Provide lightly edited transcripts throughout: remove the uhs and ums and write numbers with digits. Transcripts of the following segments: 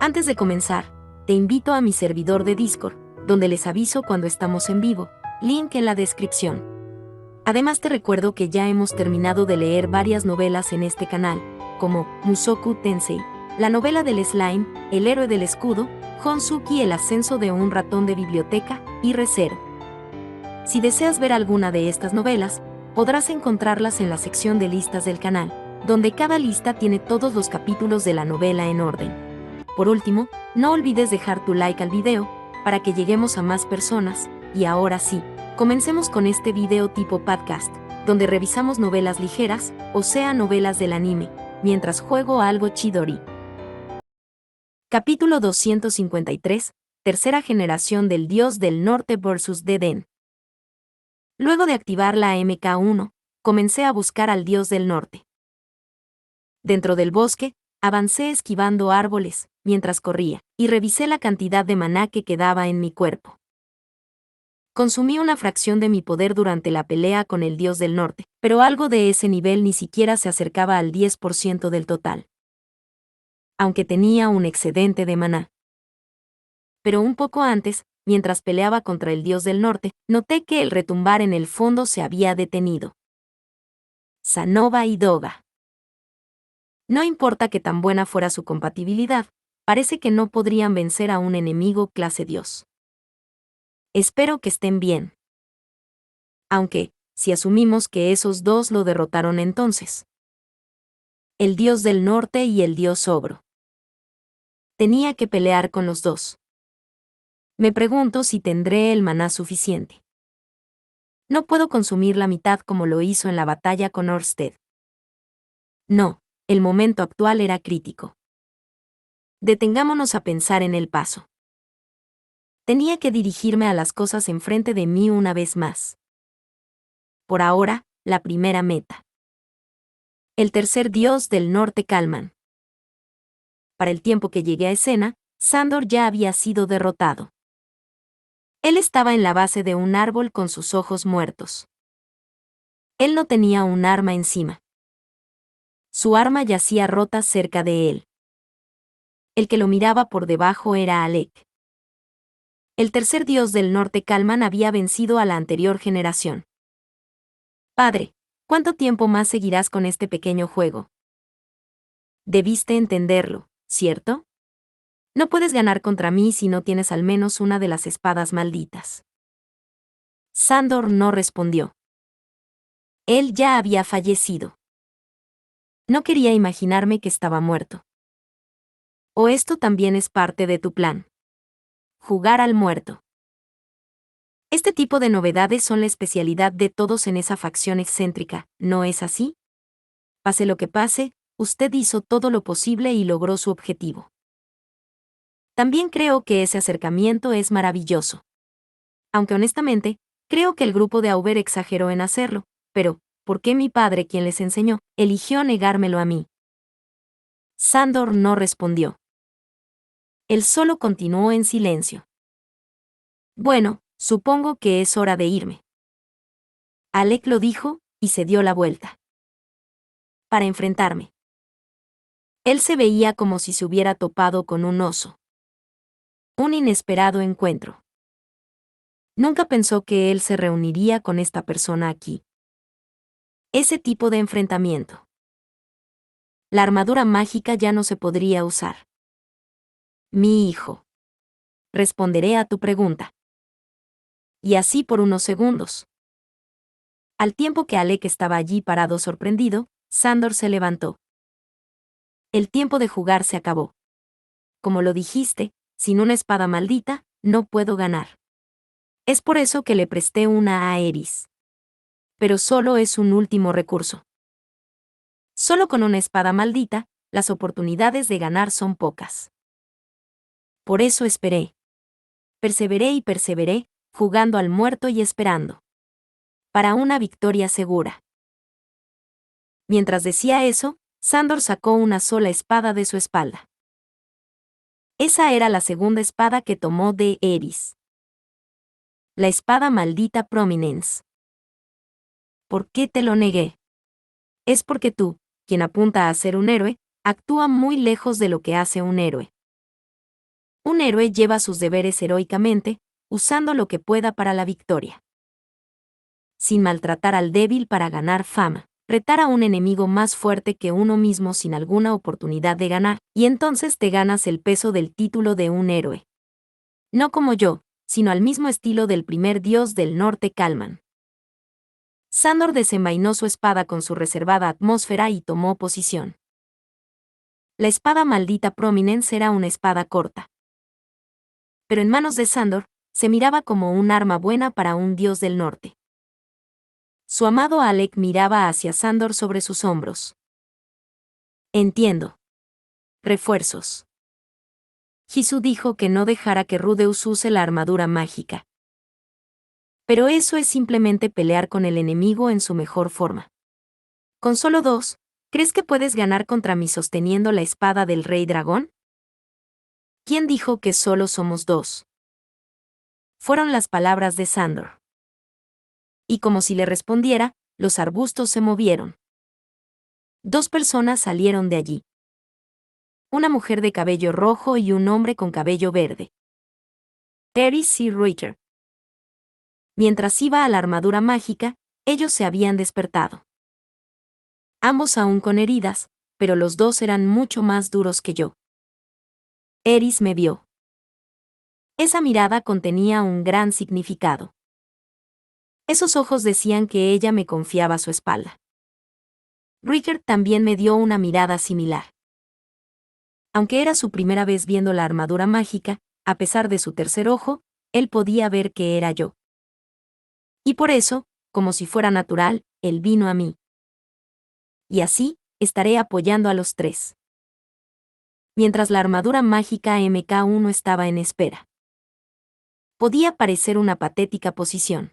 Antes de comenzar, te invito a mi servidor de Discord, donde les aviso cuando estamos en vivo, link en la descripción. Además te recuerdo que ya hemos terminado de leer varias novelas en este canal, como Mushoku Tensei, la novela del slime, El héroe del escudo, Honsuki, el ascenso de un ratón de biblioteca, y Re:Zero. Si deseas ver alguna de estas novelas, podrás encontrarlas en la sección de listas del canal, donde cada lista tiene todos los capítulos de la novela en orden. Por último, no olvides dejar tu like al video, para que lleguemos a más personas, y ahora sí, comencemos con este video tipo podcast, donde revisamos novelas ligeras, o sea novelas del anime, mientras juego algo Chidori. Capítulo 253, Tercera generación del dios del norte vs Deden. Luego de activar la MK1, comencé a buscar al dios del norte. Dentro del bosque, avancé esquivando árboles, mientras corría, y revisé la cantidad de maná que quedaba en mi cuerpo. Consumí una fracción de mi poder durante la pelea con el dios del norte, pero algo de ese nivel ni siquiera se acercaba al 10% del total. Aunque tenía un excedente de maná. Pero un poco antes, mientras peleaba contra el dios del norte, noté que el retumbar en el fondo se había detenido. Sanova y Doga. No importa que tan buena fuera su compatibilidad, parece que no podrían vencer a un enemigo clase dios. Espero que estén bien. Aunque, si asumimos que esos dos lo derrotaron entonces. El dios del norte y el dios ogro. Tenía que pelear con los dos. Me pregunto si tendré el maná suficiente. No puedo consumir la mitad como lo hizo en la batalla con Orsted. No, el momento actual era crítico. Detengámonos a pensar en el paso. Tenía que dirigirme a las cosas enfrente de mí una vez más. Por ahora, la primera meta. El tercer dios del norte Kalman. Para el tiempo que llegué a escena, Sandor ya había sido derrotado. Él estaba en la base de un árbol con sus ojos muertos. Él no tenía un arma encima. Su arma yacía rota cerca de él. El que lo miraba por debajo era Alec. El tercer dios del norte Kalman había vencido a la anterior generación. Padre, ¿cuánto tiempo más seguirás con este pequeño juego? Debiste entenderlo, ¿cierto? No puedes ganar contra mí si no tienes al menos una de las espadas malditas. Sandor no respondió. Él ya había fallecido. No quería imaginarme que estaba muerto. ¿O esto también es parte de tu plan? Jugar al muerto. Este tipo de novedades son la especialidad de todos en esa facción excéntrica, ¿no es así? Pase lo que pase, usted hizo todo lo posible y logró su objetivo. También creo que ese acercamiento es maravilloso. Aunque honestamente, creo que el grupo de Auber exageró en hacerlo, pero, ¿por qué mi padre, quien les enseñó, eligió negármelo a mí? Sandor no respondió. Él solo continuó en silencio. Bueno, supongo que es hora de irme. Alec lo dijo, y se dio la vuelta. Para enfrentarme. Él se veía como si se hubiera topado con un oso. Un inesperado encuentro. Nunca pensó que él se reuniría con esta persona aquí. Ese tipo de enfrentamiento. La armadura mágica ya no se podría usar. Mi hijo. Responderé a tu pregunta. Y así por unos segundos. Al tiempo que Alec estaba allí parado sorprendido, Sandor se levantó. El tiempo de jugar se acabó. Como lo dijiste, sin una espada maldita, no puedo ganar. Es por eso que le presté una a Eris. Pero solo es un último recurso. Solo con una espada maldita, las oportunidades de ganar son pocas. Por eso esperé. Perseveré y perseveré, jugando al muerto y esperando. Para una victoria segura. Mientras decía eso, Sandor sacó una sola espada de su espalda. Esa era la segunda espada que tomó de Eris. La espada maldita Prominence. ¿Por qué te lo negué? Es porque tú, quien apunta a ser un héroe, actúa muy lejos de lo que hace un héroe. Un héroe lleva sus deberes heroicamente, usando lo que pueda para la victoria. Sin maltratar al débil para ganar fama. Retar a un enemigo más fuerte que uno mismo sin alguna oportunidad de ganar, y entonces te ganas el peso del título de un héroe. No como yo, sino al mismo estilo del primer dios del norte Kalman. Sandor desenvainó su espada con su reservada atmósfera y tomó posición. La espada maldita Prominence era una espada corta. Pero en manos de Sandor, se miraba como un arma buena para un dios del norte. Su amado Alec miraba hacia Sandor sobre sus hombros. Entiendo. Refuerzos. Hisu dijo que no dejara que Rudeus use la armadura mágica. Pero eso es simplemente pelear con el enemigo en su mejor forma. Con solo 2, ¿crees que puedes ganar contra mí sosteniendo la espada del Rey Dragón? ¿Quién dijo que solo somos 2? Fueron las palabras de Sandor. Y como si le respondiera, los arbustos se movieron. 2 personas salieron de allí. Una mujer de cabello rojo y un hombre con cabello verde. Eris y Reuter. Mientras iba a la armadura mágica, ellos se habían despertado. Ambos aún con heridas, pero los 2 eran mucho más duros que yo. Eris me vio. Esa mirada contenía un gran significado. Esos ojos decían que ella me confiaba a su espalda. Reuter también me dio una mirada similar. Aunque era su primera vez viendo la armadura mágica, a pesar de su tercer ojo, él podía ver que era yo. Y por eso, como si fuera natural, él vino a mí. Y así, estaré apoyando a los 3. Mientras la armadura mágica MK1 estaba en espera. Podía parecer una patética posición.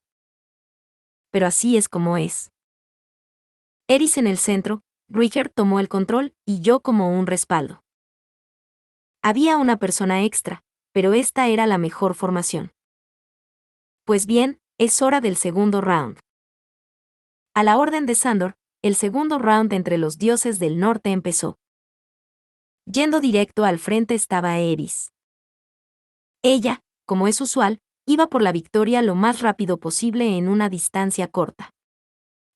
Pero así es como es. Eris en el centro, Reuter tomó el control y yo como un respaldo. Había una persona extra, pero esta era la mejor formación. Pues bien, es hora del segundo round. A la orden de Sandor, el segundo round entre los dioses del norte empezó. Yendo directo al frente estaba Eris. Ella, como es usual, iba por la victoria lo más rápido posible en una distancia corta.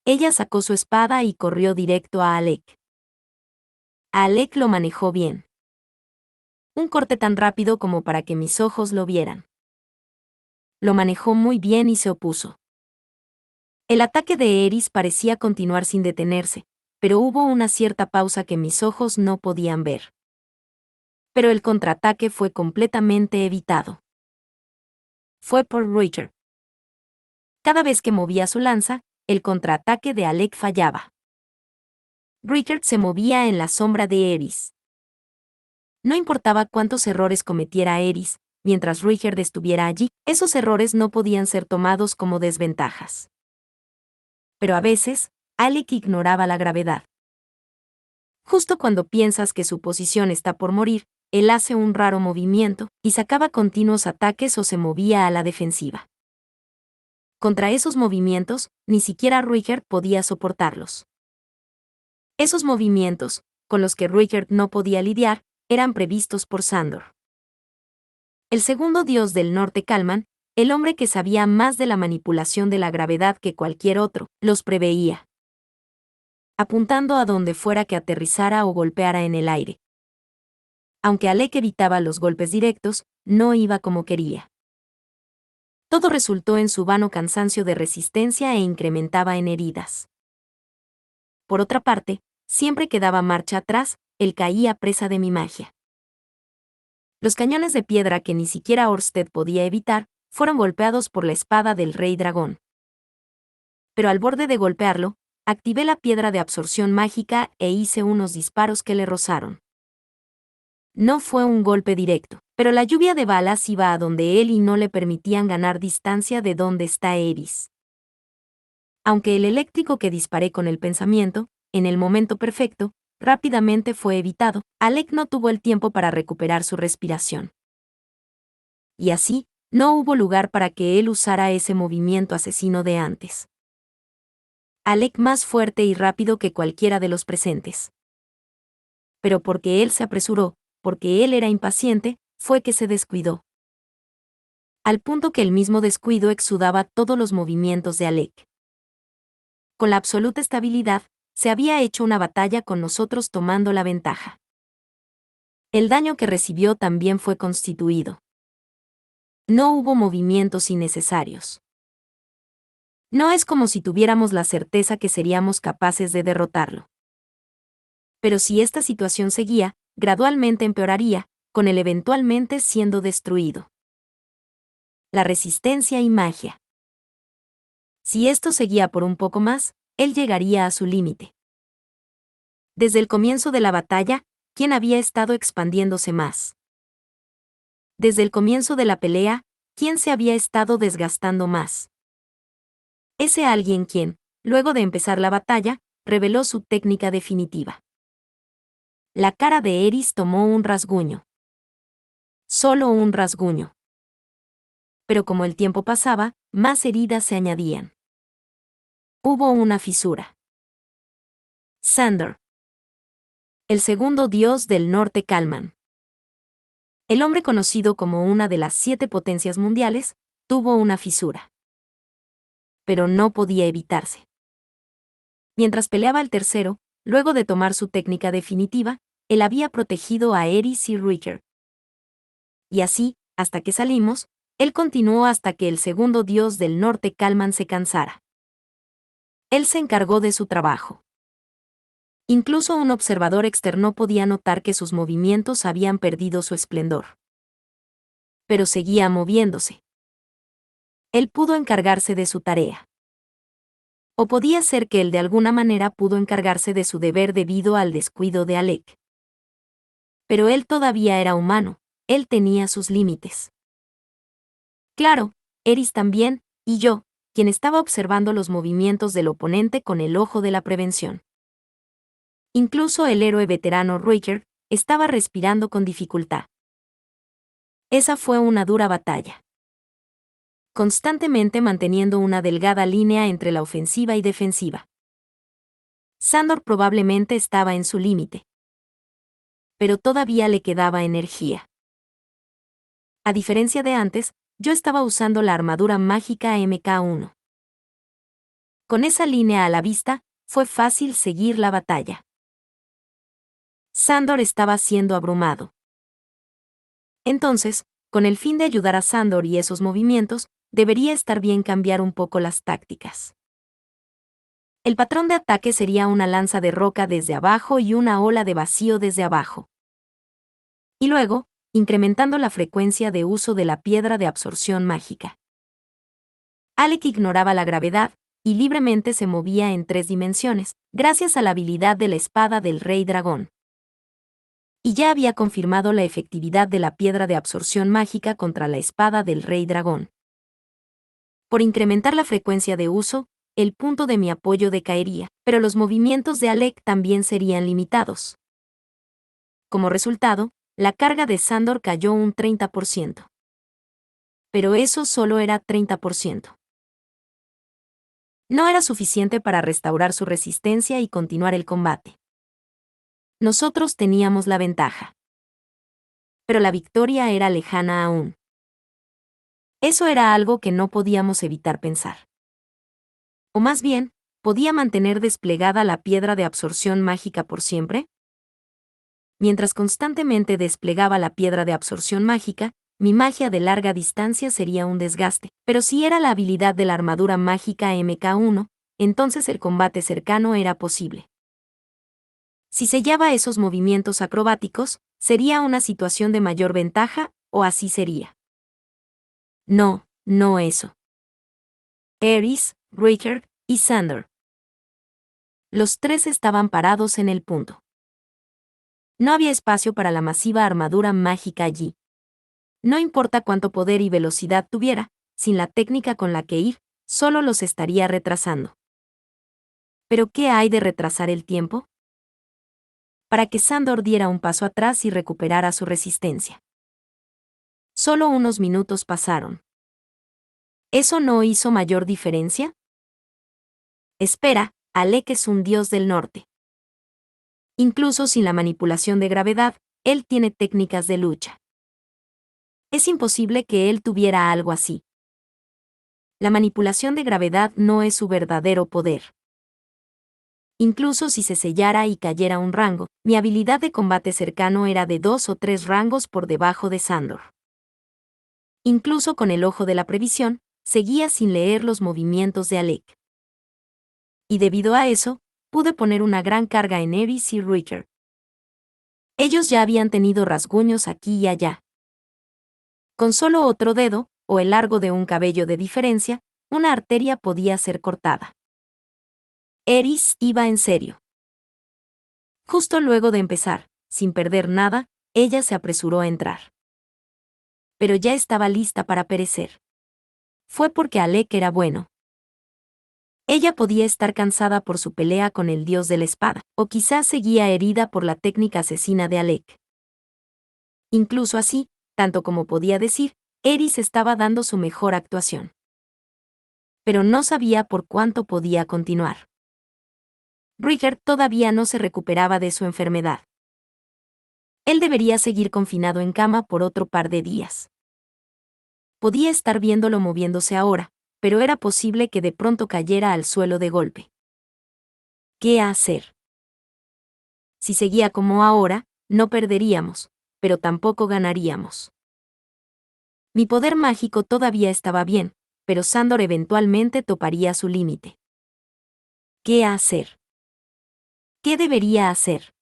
Ella sacó su espada y corrió directo a Alec. Alec lo manejó bien. Un corte tan rápido como para que mis ojos lo vieran. Lo manejó muy bien y se opuso. El ataque de Eris parecía continuar sin detenerse, pero hubo una cierta pausa que mis ojos no podían ver. Pero el contraataque fue completamente evitado. Fue por Reuter. Cada vez que movía su lanza, el contraataque de Alec fallaba. Reuter se movía en la sombra de Eris. No importaba cuántos errores cometiera Eris, mientras Reuter estuviera allí, esos errores no podían ser tomados como desventajas. Pero a veces, Alec ignoraba la gravedad. Justo cuando piensas que su posición está por morir, él hace un raro movimiento, y sacaba continuos ataques o se movía a la defensiva. Contra esos movimientos, ni siquiera Reuter podía soportarlos. Esos movimientos, con los que Reuter no podía lidiar, eran previstos por Sandor. El segundo dios del norte Kalman, el hombre que sabía más de la manipulación de la gravedad que cualquier otro, los preveía. Apuntando a donde fuera que aterrizara o golpeara en el aire. Aunque Alec evitaba los golpes directos, no iba como quería. Todo resultó en su vano cansancio de resistencia e incrementaba en heridas. Por otra parte, siempre que daba marcha atrás, él caía presa de mi magia. Los cañones de piedra que ni siquiera Orsted podía evitar, fueron golpeados por la espada del Rey Dragón. Pero al borde de golpearlo, activé la piedra de absorción mágica e hice unos disparos que le rozaron. No fue un golpe directo, pero la lluvia de balas iba a donde él y no le permitían ganar distancia de donde está Eris. Aunque el eléctrico que disparé con el pensamiento, en el momento perfecto, rápidamente fue evitado, Alec no tuvo el tiempo para recuperar su respiración. Y así, no hubo lugar para que él usara ese movimiento asesino de antes. Alec más fuerte y rápido que cualquiera de los presentes. Pero porque él se apresuró, porque él era impaciente, fue que se descuidó. Al punto que el mismo descuido exudaba todos los movimientos de Alec. Con la absoluta estabilidad, se había hecho una batalla con nosotros tomando la ventaja. El daño que recibió también fue constituido. No hubo movimientos innecesarios. No es como si tuviéramos la certeza que seríamos capaces de derrotarlo. Pero si esta situación seguía, gradualmente empeoraría, con él eventualmente siendo destruido. La resistencia y magia. Si esto seguía por un poco más, él llegaría a su límite. Desde el comienzo de la batalla, ¿quién había estado expandiéndose más? Desde el comienzo de la pelea, ¿quién se había estado desgastando más? Ese alguien quien, luego de empezar la batalla, reveló su técnica definitiva. La cara de Eris tomó un rasguño. Solo un rasguño. Pero como el tiempo pasaba, más heridas se añadían. Hubo una fisura. Sandor. El segundo dios del norte Kalman. El hombre conocido como una de las 7 potencias mundiales, tuvo una fisura. Pero no podía evitarse. Mientras peleaba el tercero, luego de tomar su técnica definitiva, él había protegido a Eris y Riker. Y así, hasta que salimos, él continuó hasta que el segundo dios del norte Kalman se cansara. Él se encargó de su trabajo. Incluso un observador externo podía notar que sus movimientos habían perdido su esplendor. Pero seguía moviéndose. Él pudo encargarse de su tarea. O podía ser que él de alguna manera pudo encargarse de su deber debido al descuido de Alec. Pero él todavía era humano, él tenía sus límites. Claro, Eris también, y yo, quien estaba observando los movimientos del oponente con el ojo de la prevención. Incluso el héroe veterano Riker estaba respirando con dificultad. Esa fue una dura batalla. Constantemente manteniendo una delgada línea entre la ofensiva y defensiva. Sandor probablemente estaba en su límite. Pero todavía le quedaba energía. A diferencia de antes, yo estaba usando la armadura mágica MK1. Con esa línea a la vista, fue fácil seguir la batalla. Sandor estaba siendo abrumado. Entonces, con el fin de ayudar a Sandor y esos movimientos, debería estar bien cambiar un poco las tácticas. El patrón de ataque sería una lanza de roca desde abajo y una ola de vacío desde abajo. Y luego, incrementando la frecuencia de uso de la piedra de absorción mágica. Alec ignoraba la gravedad, y libremente se movía en 3 dimensiones, gracias a la habilidad de la espada del Rey Dragón. Y ya había confirmado la efectividad de la piedra de absorción mágica contra la espada del Rey Dragón. Por incrementar la frecuencia de uso, el punto de mi apoyo decaería, pero los movimientos de Alec también serían limitados. Como resultado, la carga de Sandor cayó un 30%. Pero eso solo era 30%. No era suficiente para restaurar su resistencia y continuar el combate. Nosotros teníamos la ventaja. Pero la victoria era lejana aún. Eso era algo que no podíamos evitar pensar. O más bien, ¿podía mantener desplegada la piedra de absorción mágica por siempre? Mientras constantemente desplegaba la piedra de absorción mágica, mi magia de larga distancia sería un desgaste, pero si era la habilidad de la armadura mágica MK1, entonces el combate cercano era posible. Si sellaba esos movimientos acrobáticos, sería una situación de mayor ventaja, o así sería. No, no eso. Eris, Riker y Sandor. Los 3 estaban parados en el punto. No había espacio para la masiva armadura mágica allí. No importa cuánto poder y velocidad tuviera, sin la técnica con la que ir, solo los estaría retrasando. ¿Pero qué hay de retrasar el tiempo? Para que Sandor diera un paso atrás y recuperara su resistencia. Solo unos minutos pasaron. ¿Eso no hizo mayor diferencia? Espera, Alec es un dios del norte. Incluso sin la manipulación de gravedad, él tiene técnicas de lucha. Es imposible que él tuviera algo así. La manipulación de gravedad no es su verdadero poder. Incluso si se sellara y cayera un rango, mi habilidad de combate cercano era de 2 o 3 rangos por debajo de Sandor. Incluso con el ojo de la previsión, seguía sin leer los movimientos de Alec. Y debido a eso, pude poner una gran carga en Eris y Richard. Ellos ya habían tenido rasguños aquí y allá. Con solo otro dedo, o el largo de un cabello de diferencia, una arteria podía ser cortada. Eris iba en serio. Justo luego de empezar, sin perder nada, ella se apresuró a entrar. Pero ya estaba lista para perecer. Fue porque Alec era bueno. Ella podía estar cansada por su pelea con el dios de la espada, o quizás seguía herida por la técnica asesina de Alec. Incluso así, tanto como podía decir, Eris estaba dando su mejor actuación. Pero no sabía por cuánto podía continuar. Richard todavía no se recuperaba de su enfermedad. Él debería seguir confinado en cama por otro par de días. Podía estar viéndolo moviéndose ahora, pero era posible que de pronto cayera al suelo de golpe. ¿Qué hacer? Si seguía como ahora, no perderíamos, pero tampoco ganaríamos. Mi poder mágico todavía estaba bien, pero Sandor eventualmente toparía su límite. ¿Qué hacer? ¿Qué debería hacer?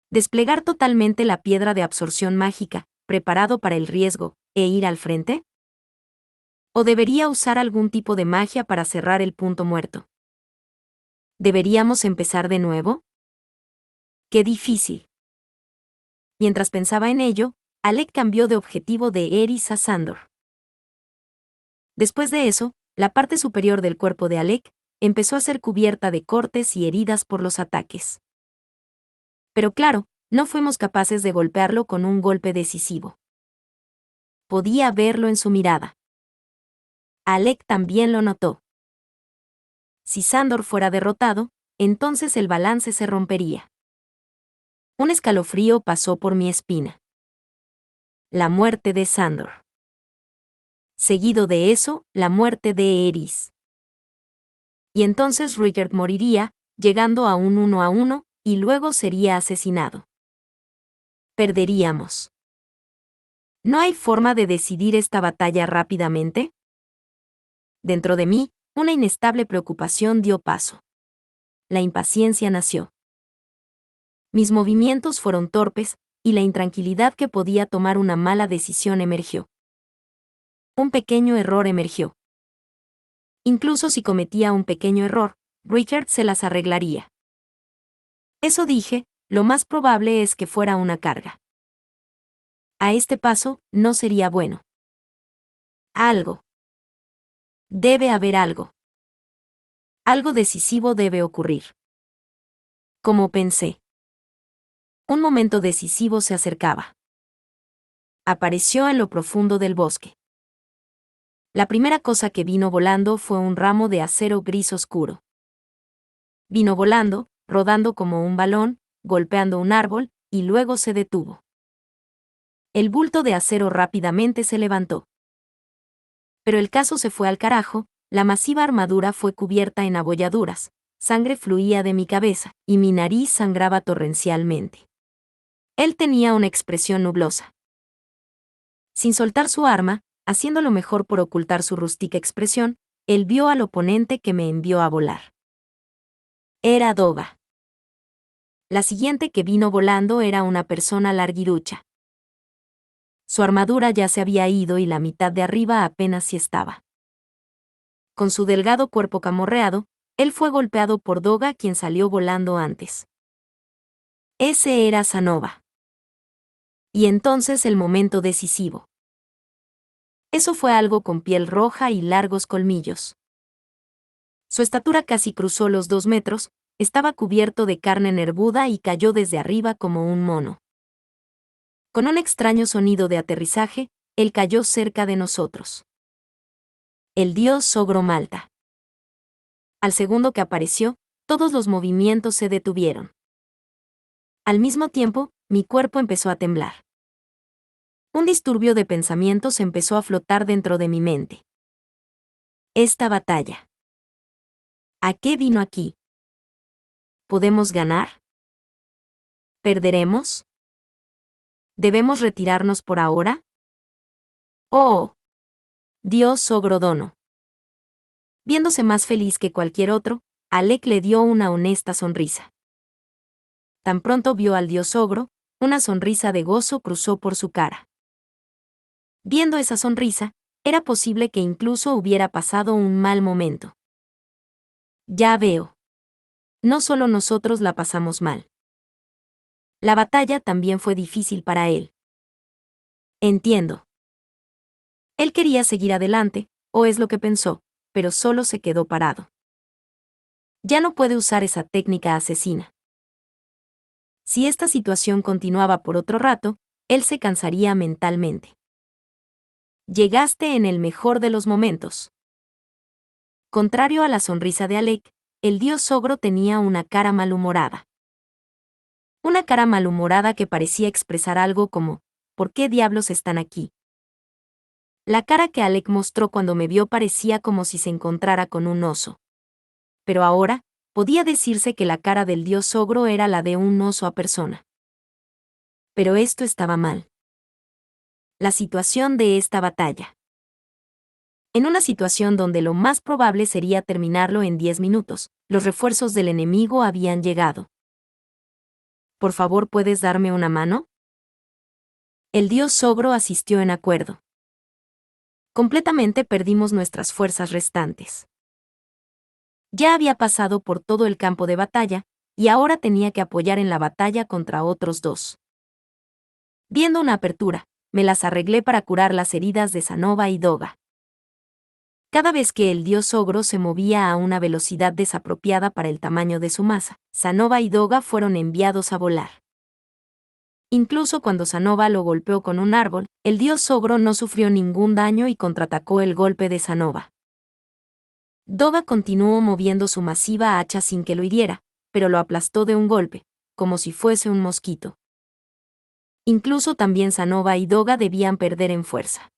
¿Desplegar totalmente la piedra de absorción mágica, preparado para el riesgo, e ir al frente? ¿O debería usar algún tipo de magia para cerrar el punto muerto? ¿Deberíamos empezar de nuevo? ¡Qué difícil! Mientras pensaba en ello, Alec cambió de objetivo de Eris a Sandor. Después de eso, la parte superior del cuerpo de Alec empezó a ser cubierta de cortes y heridas por los ataques. Pero claro, no fuimos capaces de golpearlo con un golpe decisivo. Podía verlo en su mirada. Alec también lo notó. Si Sandor fuera derrotado, entonces el balance se rompería. Un escalofrío pasó por mi espina. La muerte de Sandor. Seguido de eso, la muerte de Eris. Y entonces Richard moriría, llegando a un 1-1, y luego sería asesinado. Perderíamos. ¿No hay forma de decidir esta batalla rápidamente? Dentro de mí, una inestable preocupación dio paso. La impaciencia nació. Mis movimientos fueron torpes, y la intranquilidad que podía tomar una mala decisión emergió. Un pequeño error emergió. Incluso si cometía un pequeño error, Richard se las arreglaría. Eso dije, lo más probable es que fuera una carga. A este paso, no sería bueno. Algo. Debe haber algo. Algo decisivo debe ocurrir. Como pensé. Un momento decisivo se acercaba. Apareció en lo profundo del bosque. La primera cosa que vino volando fue un ramo de acero gris oscuro. Vino volando, rodando como un balón, golpeando un árbol, y luego se detuvo. El bulto de acero rápidamente se levantó. Pero el caso se fue al carajo, la masiva armadura fue cubierta en abolladuras, sangre fluía de mi cabeza, y mi nariz sangraba torrencialmente. Él tenía una expresión nublosa. Sin soltar su arma, haciendo lo mejor por ocultar su rústica expresión, él vio al oponente que me envió a volar. Era Doga. La siguiente que vino volando era una persona larguirucha. Su armadura ya se había ido y la mitad de arriba apenas si estaba. Con su delgado cuerpo camorreado, él fue golpeado por Doga, quien salió volando antes. Ese era Sanova. Y entonces el momento decisivo. Eso fue algo con piel roja y largos colmillos. Su estatura casi cruzó los 2 metros, estaba cubierto de carne nervuda y cayó desde arriba como un mono. Con un extraño sonido de aterrizaje, él cayó cerca de nosotros. El dios Sogromalta. Al segundo que apareció, todos los movimientos se detuvieron. Al mismo tiempo, mi cuerpo empezó a temblar. Un disturbio de pensamientos empezó a flotar dentro de mi mente. Esta batalla. ¿A qué vino aquí? ¿Podemos ganar? ¿Perderemos? ¿Debemos retirarnos por ahora? ¡Oh! Dios Ogrodono. Viéndose más feliz que cualquier otro, Alec le dio una honesta sonrisa. Tan pronto vio al dios ogro, una sonrisa de gozo cruzó por su cara. Viendo esa sonrisa, era posible que incluso hubiera pasado un mal momento. Ya veo. No solo nosotros la pasamos mal. La batalla también fue difícil para él. Entiendo. Él quería seguir adelante, o es lo que pensó, pero solo se quedó parado. Ya no puede usar esa técnica asesina. Si esta situación continuaba por otro rato, él se cansaría mentalmente. Llegaste en el mejor de los momentos. Contrario a la sonrisa de Alec, el dios ogro tenía una cara malhumorada. Una cara malhumorada que parecía expresar algo como, ¿por qué diablos están aquí? La cara que Alec mostró cuando me vio parecía como si se encontrara con un oso. Pero ahora, podía decirse que la cara del dios ogro era la de un oso a persona. Pero esto estaba mal. La situación de esta batalla. En una situación donde lo más probable sería terminarlo en 10 minutos, los refuerzos del enemigo habían llegado. ¿Por favor, puedes darme una mano? El dios ogro asistió en acuerdo. Completamente perdimos nuestras fuerzas restantes. Ya había pasado por todo el campo de batalla, y ahora tenía que apoyar en la batalla contra otros dos. Viendo una apertura, me las arreglé para curar las heridas de Sanova y Doga. Cada vez que el dios ogro se movía a una velocidad desapropiada para el tamaño de su masa, Sanova y Doga fueron enviados a volar. Incluso cuando Sanova lo golpeó con un árbol, el dios ogro no sufrió ningún daño y contraatacó el golpe de Sanova. Doga continuó moviendo su masiva hacha sin que lo hiriera, pero lo aplastó de un golpe, como si fuese un mosquito. Incluso también Sanova y Doga debían perder en fuerza.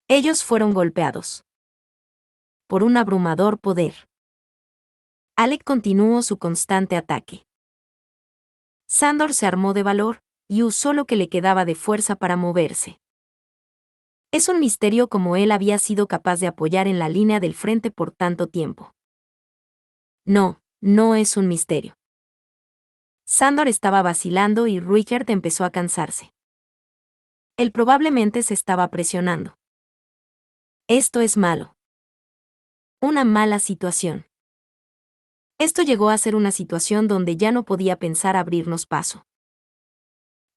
Ellos fueron golpeados por un abrumador poder. Alec continuó su constante ataque. Sandor se armó de valor y usó lo que le quedaba de fuerza para moverse. Es un misterio cómo él había sido capaz de apoyar en la línea del frente por tanto tiempo. No, no es un misterio. Sandor estaba vacilando y Ruigert empezó a cansarse. Él probablemente se estaba presionando. Esto es malo. Una mala situación. Esto llegó a ser una situación donde ya no podía pensar abrirnos paso.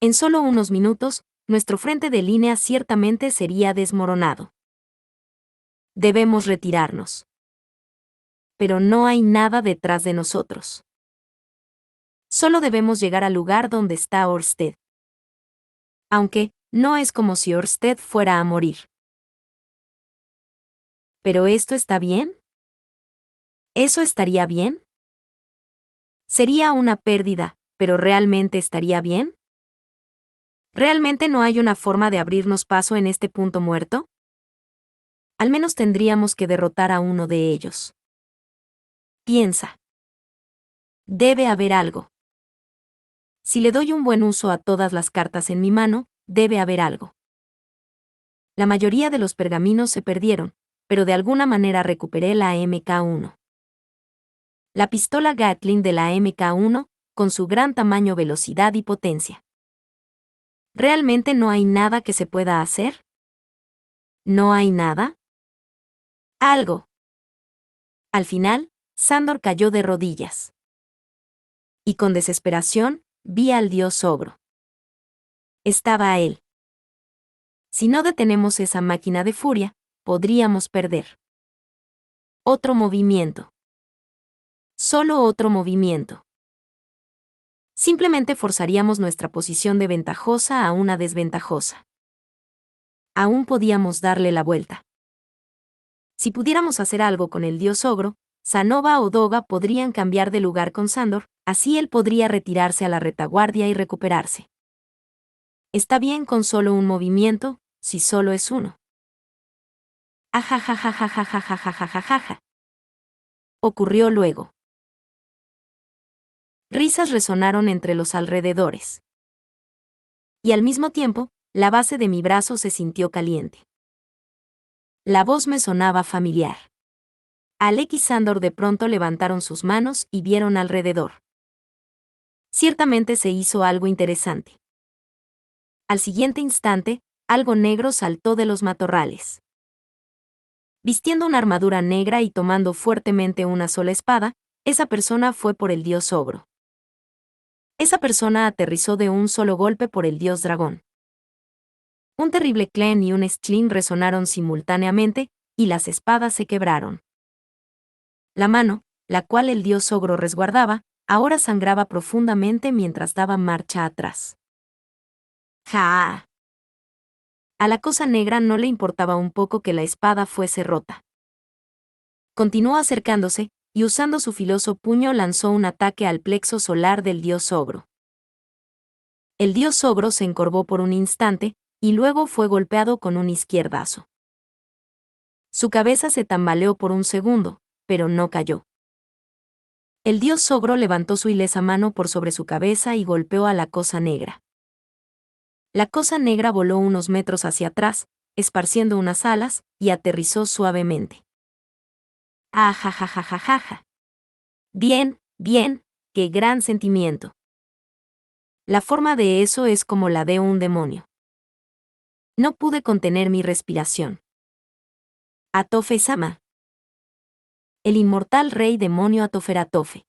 En solo unos minutos, nuestro frente de línea ciertamente sería desmoronado. Debemos retirarnos. Pero no hay nada detrás de nosotros. Solo debemos llegar al lugar donde está Orsted. Aunque, no es como si Orsted fuera a morir. ¿Pero esto está bien? ¿Eso estaría bien? Sería una pérdida, pero ¿realmente estaría bien? ¿Realmente no hay una forma de abrirnos paso en este punto muerto? Al menos tendríamos que derrotar a uno de ellos. Piensa. Debe haber algo. Si le doy un buen uso a todas las cartas en mi mano, debe haber algo. La mayoría de los pergaminos se perdieron, pero de alguna manera recuperé la MK1. La pistola Gatling de la MK1, con su gran tamaño, velocidad y potencia. ¿Realmente no hay nada que se pueda hacer? ¿No hay nada? Algo. Al final, Sandor cayó de rodillas. Y con desesperación, vi al dios ogro. Estaba a él. Si no detenemos esa máquina de furia, podríamos perder. Otro movimiento. Solo otro movimiento. Simplemente forzaríamos nuestra posición de ventajosa a una desventajosa. Aún podíamos darle la vuelta. Si pudiéramos hacer algo con el dios ogro, Sanova o Doga podrían cambiar de lugar con Sandor, así él podría retirarse a la retaguardia y recuperarse. Está bien con solo un movimiento, si solo es uno. Ajajajajajajajajajajaja. Ocurrió luego. Risas resonaron entre los alrededores. Y al mismo tiempo, la base de mi brazo se sintió caliente. La voz me sonaba familiar. Alec y Sandor de pronto levantaron sus manos y vieron alrededor. Ciertamente se hizo algo interesante. Al siguiente instante, algo negro saltó de los matorrales. Vistiendo una armadura negra y tomando fuertemente una sola espada, esa persona fue por el dios ogro. Esa persona aterrizó de un solo golpe por el dios dragón. Un terrible clen y un schlin resonaron simultáneamente, y las espadas se quebraron. La mano, la cual el dios ogro resguardaba, ahora sangraba profundamente mientras daba marcha atrás. ¡Ja! A la cosa negra no le importaba un poco que la espada fuese rota. Continuó acercándose, y usando su filoso puño lanzó un ataque al plexo solar del dios ogro. El dios ogro se encorvó por un instante, y luego fue golpeado con un izquierdazo. Su cabeza se tambaleó por un segundo, pero no cayó. El dios ogro levantó su ilesa mano por sobre su cabeza y golpeó a la cosa negra. La cosa negra voló unos metros hacia atrás, esparciendo unas alas, y aterrizó suavemente. ¡Ajajajajajaja! Bien, bien, qué gran sentimiento. La forma de eso es como la de un demonio. No pude contener mi respiración. Atofe-sama. El inmortal rey demonio Atoferatofe.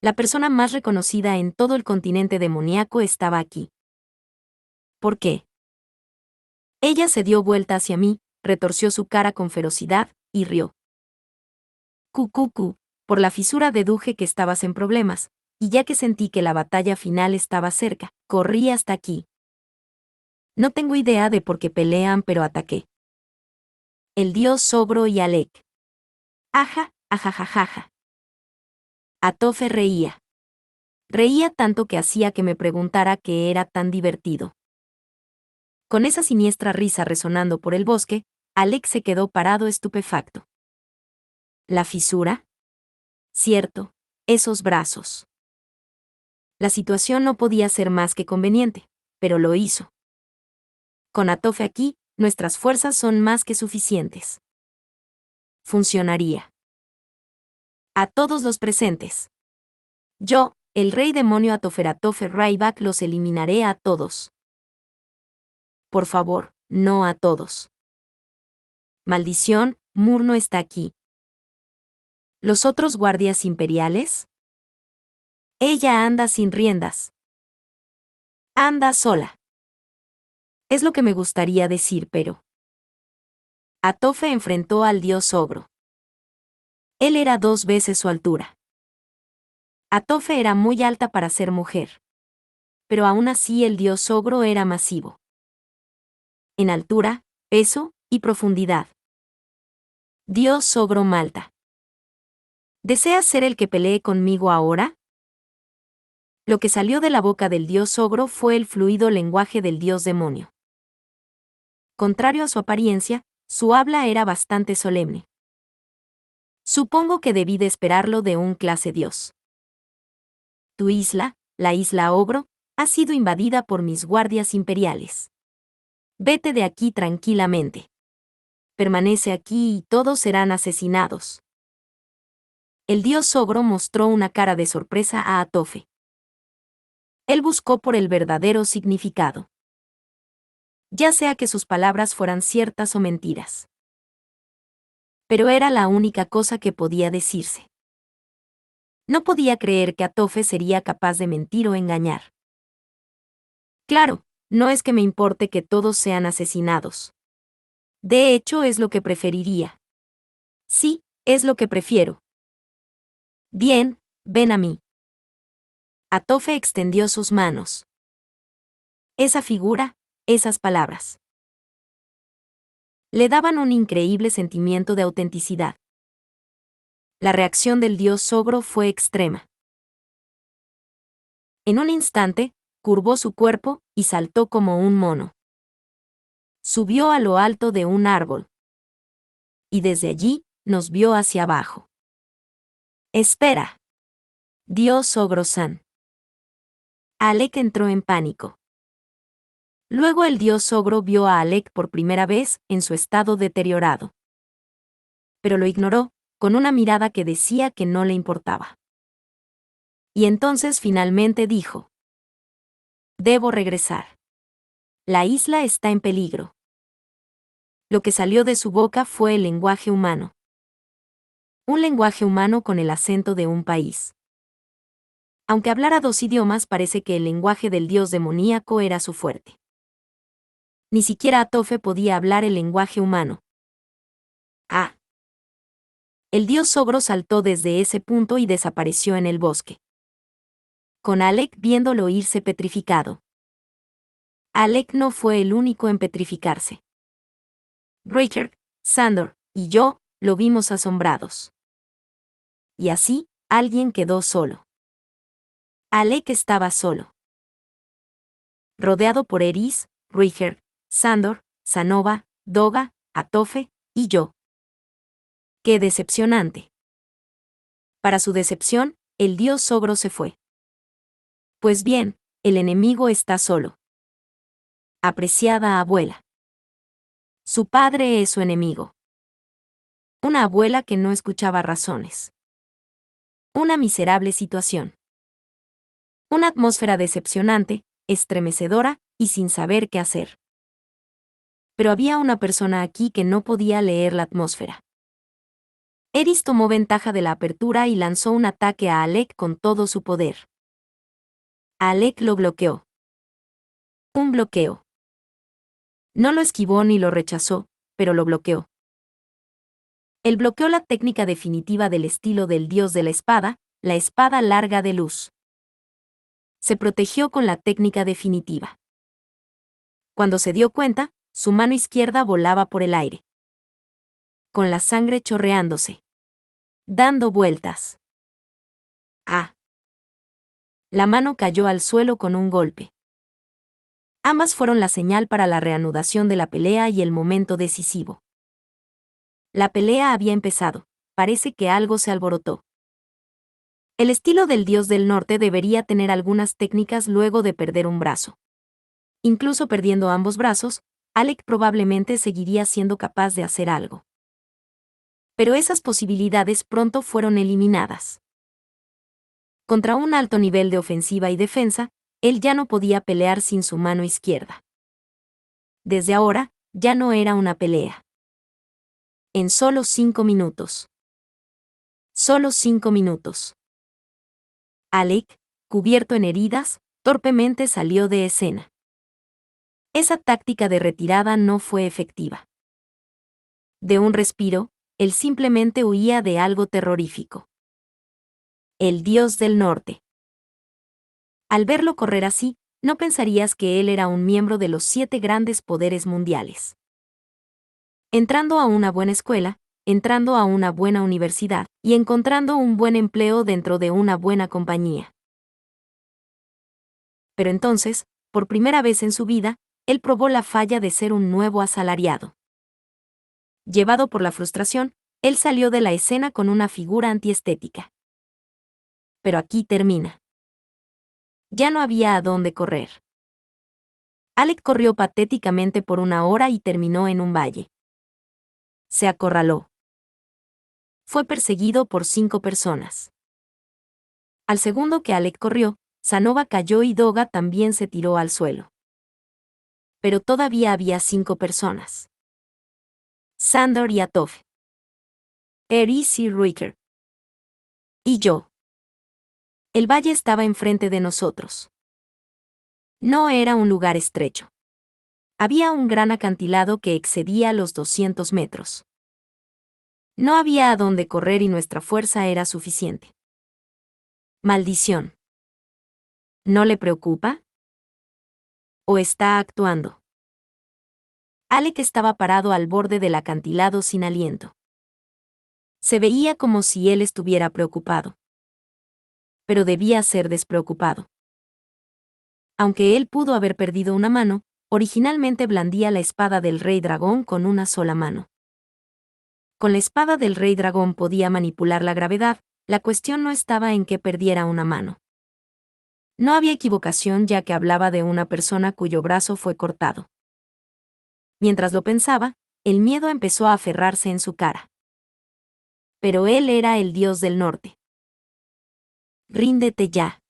La persona más reconocida en todo el continente demoníaco estaba aquí. ¿Por qué? Ella se dio vuelta hacia mí, retorció su cara con ferocidad, y rió. Cucucu, por la fisura deduje que estabas en problemas, y ya que sentí que la batalla final estaba cerca, corrí hasta aquí. No tengo idea de por qué pelean, pero ataqué. El dios Sobro y Alec. Aja, ajajajaja. Atofe reía. Reía tanto que hacía que me preguntara qué era tan divertido. Con esa siniestra risa resonando por el bosque, Alec se quedó parado estupefacto. ¿La fisura? Cierto, esos brazos. La situación no podía ser más que conveniente, pero lo hizo. Con Atofe aquí, nuestras fuerzas son más que suficientes. Funcionaría. A todos los presentes. Yo, el rey demonio Atoferatofe Ryback, los eliminaré a todos. Por favor, no a todos. Maldición, Murno está aquí. ¿Los otros guardias imperiales? Ella anda sin riendas. Anda sola. Es lo que me gustaría decir, pero... Atofe enfrentó al dios ogro. Él era 2 veces su altura. Atofe era muy alta para ser mujer. Pero aún así el dios ogro era masivo. En altura, peso y profundidad. Dios ogro Malta. ¿Deseas ser el que pelee conmigo ahora? Lo que salió de la boca del dios ogro fue el fluido lenguaje del dios demonio. Contrario a su apariencia, su habla era bastante solemne. Supongo que debí de esperarlo de un clase dios. Tu isla, la isla Ogro, ha sido invadida por mis guardias imperiales. Vete de aquí tranquilamente. Permanece aquí y todos serán asesinados. El dios Ogro mostró una cara de sorpresa a Atofe. Él buscó por el verdadero significado. Ya sea que sus palabras fueran ciertas o mentiras. Pero era la única cosa que podía decirse. No podía creer que Atofe sería capaz de mentir o engañar. Claro, no es que me importe que todos sean asesinados. De hecho, es lo que preferiría. Sí, es lo que prefiero. Bien, ven a mí. Atofe extendió sus manos. Esa figura, esas palabras. Le daban un increíble sentimiento de autenticidad. La reacción del dios ogro fue extrema. En un instante, curvó su cuerpo y saltó como un mono. Subió a lo alto de un árbol. Y desde allí, nos vio hacia abajo. «Espera», dios ogro-san. Alec entró en pánico. Luego el dios ogro vio a Alec por primera vez en su estado deteriorado. Pero lo ignoró, con una mirada que decía que no le importaba. Y entonces finalmente dijo: «Debo regresar. La isla está en peligro». Lo que salió de su boca fue el lenguaje humano. Un lenguaje humano con el acento de un país. Aunque hablara 2 idiomas, parece que el lenguaje del dios demoníaco era su fuerte. Ni siquiera Atofe podía hablar el lenguaje humano. ¡Ah! El dios ogro saltó desde ese punto y desapareció en el bosque, con Alec viéndolo irse petrificado. Alec no fue el único en petrificarse. Richard, Sandor y yo lo vimos asombrados. Y así, alguien quedó solo. Alec estaba solo. Rodeado por Eris, Richard, Sandor, Sanova, Doga, Atofe y yo. ¡Qué decepcionante! Para su decepción, el dios ogro se fue. Pues bien, el enemigo está solo. Apreciada abuela. Su padre es su enemigo. Una abuela que no escuchaba razones. Una miserable situación. Una atmósfera decepcionante, estremecedora y sin saber qué hacer. Pero había una persona aquí que no podía leer la atmósfera. Eris tomó ventaja de la apertura y lanzó un ataque a Alec con todo su poder. Alec lo bloqueó. Un bloqueo. No lo esquivó ni lo rechazó, pero lo bloqueó. Él bloqueó la técnica definitiva del estilo del dios de la espada larga de luz. Se protegió con la técnica definitiva. Cuando se dio cuenta, su mano izquierda volaba por el aire, con la sangre chorreándose, dando vueltas. ¡Ah! La mano cayó al suelo con un golpe. Ambas fueron la señal para la reanudación de la pelea y el momento decisivo. La pelea había empezado. Parece que algo se alborotó. El estilo del dios del norte debería tener algunas técnicas luego de perder un brazo. Incluso perdiendo ambos brazos, Alec probablemente seguiría siendo capaz de hacer algo. Pero esas posibilidades pronto fueron eliminadas. Contra un alto nivel de ofensiva y defensa, él ya no podía pelear sin su mano izquierda. Desde ahora, ya no era una pelea. En solo 5 minutos. Solo 5 minutos. Alec, cubierto en heridas, torpemente salió de escena. Esa táctica de retirada no fue efectiva. De un respiro, él simplemente huía de algo terrorífico. El dios del norte. Al verlo correr así, no pensarías que él era un miembro de los 7 grandes poderes mundiales. Entrando a una buena escuela, entrando a una buena universidad, y encontrando un buen empleo dentro de una buena compañía. Pero entonces, por primera vez en su vida, él probó la falla de ser un nuevo asalariado. Llevado por la frustración, él salió de la escena con una figura antiestética. Pero aquí termina. Ya no había a dónde correr. Alec corrió patéticamente por 1 hora y terminó en un valle. Se acorraló. Fue perseguido por 5 personas. Al segundo que Alec corrió, Sanova cayó y Doga también se tiró al suelo. Pero todavía había 5 personas. Sandor y Atofe. Eris y Riker. Y yo. El valle estaba enfrente de nosotros. No era un lugar estrecho. Había un gran acantilado que excedía los 200 metros. No había a dónde correr y nuestra fuerza era suficiente. Maldición. ¿No le preocupa? ¿O está actuando? Alec estaba parado al borde del acantilado sin aliento. Se veía como si él estuviera preocupado. Pero debía ser despreocupado. Aunque él pudo haber perdido una mano, originalmente blandía la espada del Rey Dragón con una sola mano. Con la espada del Rey Dragón podía manipular la gravedad, la cuestión no estaba en que perdiera una mano. No había equivocación ya que hablaba de una persona cuyo brazo fue cortado. Mientras lo pensaba, el miedo empezó a aferrarse en su cara. Pero él era el dios del norte. Ríndete ya.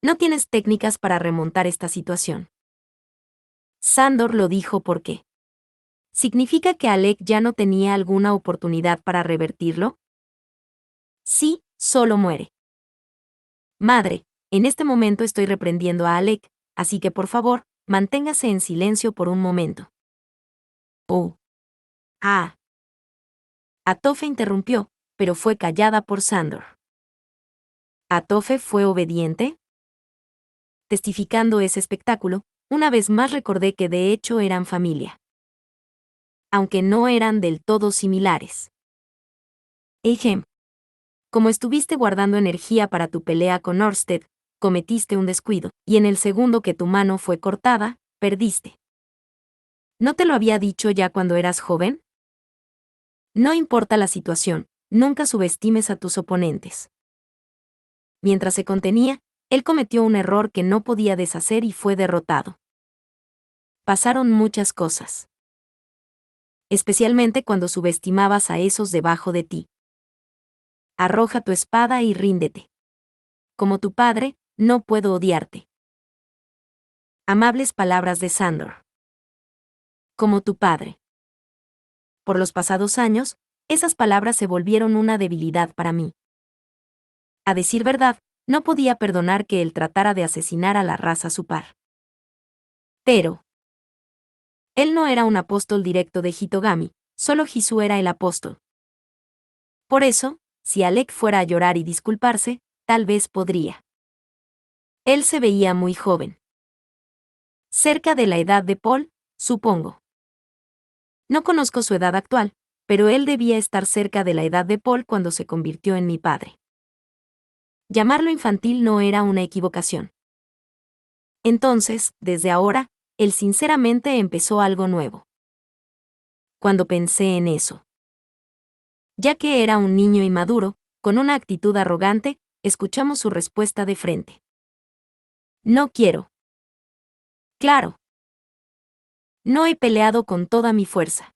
No tienes técnicas para remontar esta situación. Sandor lo dijo porque. ¿Significa que Alec ya no tenía alguna oportunidad para revertirlo? Sí, solo muere. Madre, en este momento estoy reprendiendo a Alec, así que por favor, manténgase en silencio por un momento. Oh. Ah. Atofe interrumpió, pero fue callada por Sandor. ¿Atofe fue obediente? Testificando ese espectáculo, una vez más recordé que de hecho eran familia. Aunque no eran del todo similares. Ejem. Como estuviste guardando energía para tu pelea con Orsted, cometiste un descuido, y en el segundo que tu mano fue cortada, perdiste. ¿No te lo había dicho ya cuando eras joven? No importa la situación, nunca subestimes a tus oponentes. Mientras se contenía, él cometió un error que no podía deshacer y fue derrotado. Pasaron muchas cosas. Especialmente cuando subestimabas a esos debajo de ti. Arroja tu espada y ríndete. Como tu padre, no puedo odiarte. Amables palabras de Sandor. Como tu padre. Por los pasados años, esas palabras se volvieron una debilidad para mí. A decir verdad, no podía perdonar que él tratara de asesinar a la raza su par. Pero él no era un apóstol directo de Hitogami, solo Hisu era el apóstol. Por eso, si Alec fuera a llorar y disculparse, tal vez podría. Él se veía muy joven. Cerca de la edad de Paul, supongo. No conozco su edad actual, pero él debía estar cerca de la edad de Paul cuando se convirtió en mi padre. Llamarlo infantil no era una equivocación. Entonces, desde ahora, él sinceramente empezó algo nuevo. Cuando pensé en eso. Ya que era un niño inmaduro, con una actitud arrogante, escuchamos su respuesta de frente. No quiero. Claro. No he peleado con toda mi fuerza.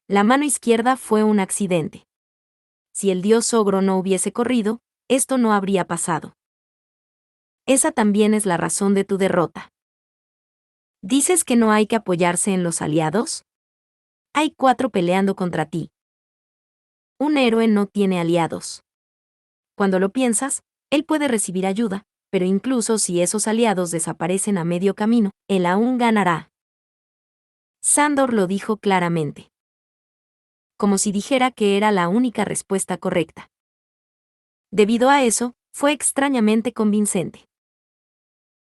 La mano izquierda fue un accidente. Si el dios ogro no hubiese corrido, esto no habría pasado. Esa también es la razón de tu derrota. ¿Dices que no hay que apoyarse en los aliados? Hay 4 peleando contra ti. Un héroe no tiene aliados. Cuando lo piensas, él puede recibir ayuda, pero incluso si esos aliados desaparecen a medio camino, él aún ganará. Sandor lo dijo claramente. Como si dijera que era la única respuesta correcta. Debido a eso, fue extrañamente convincente.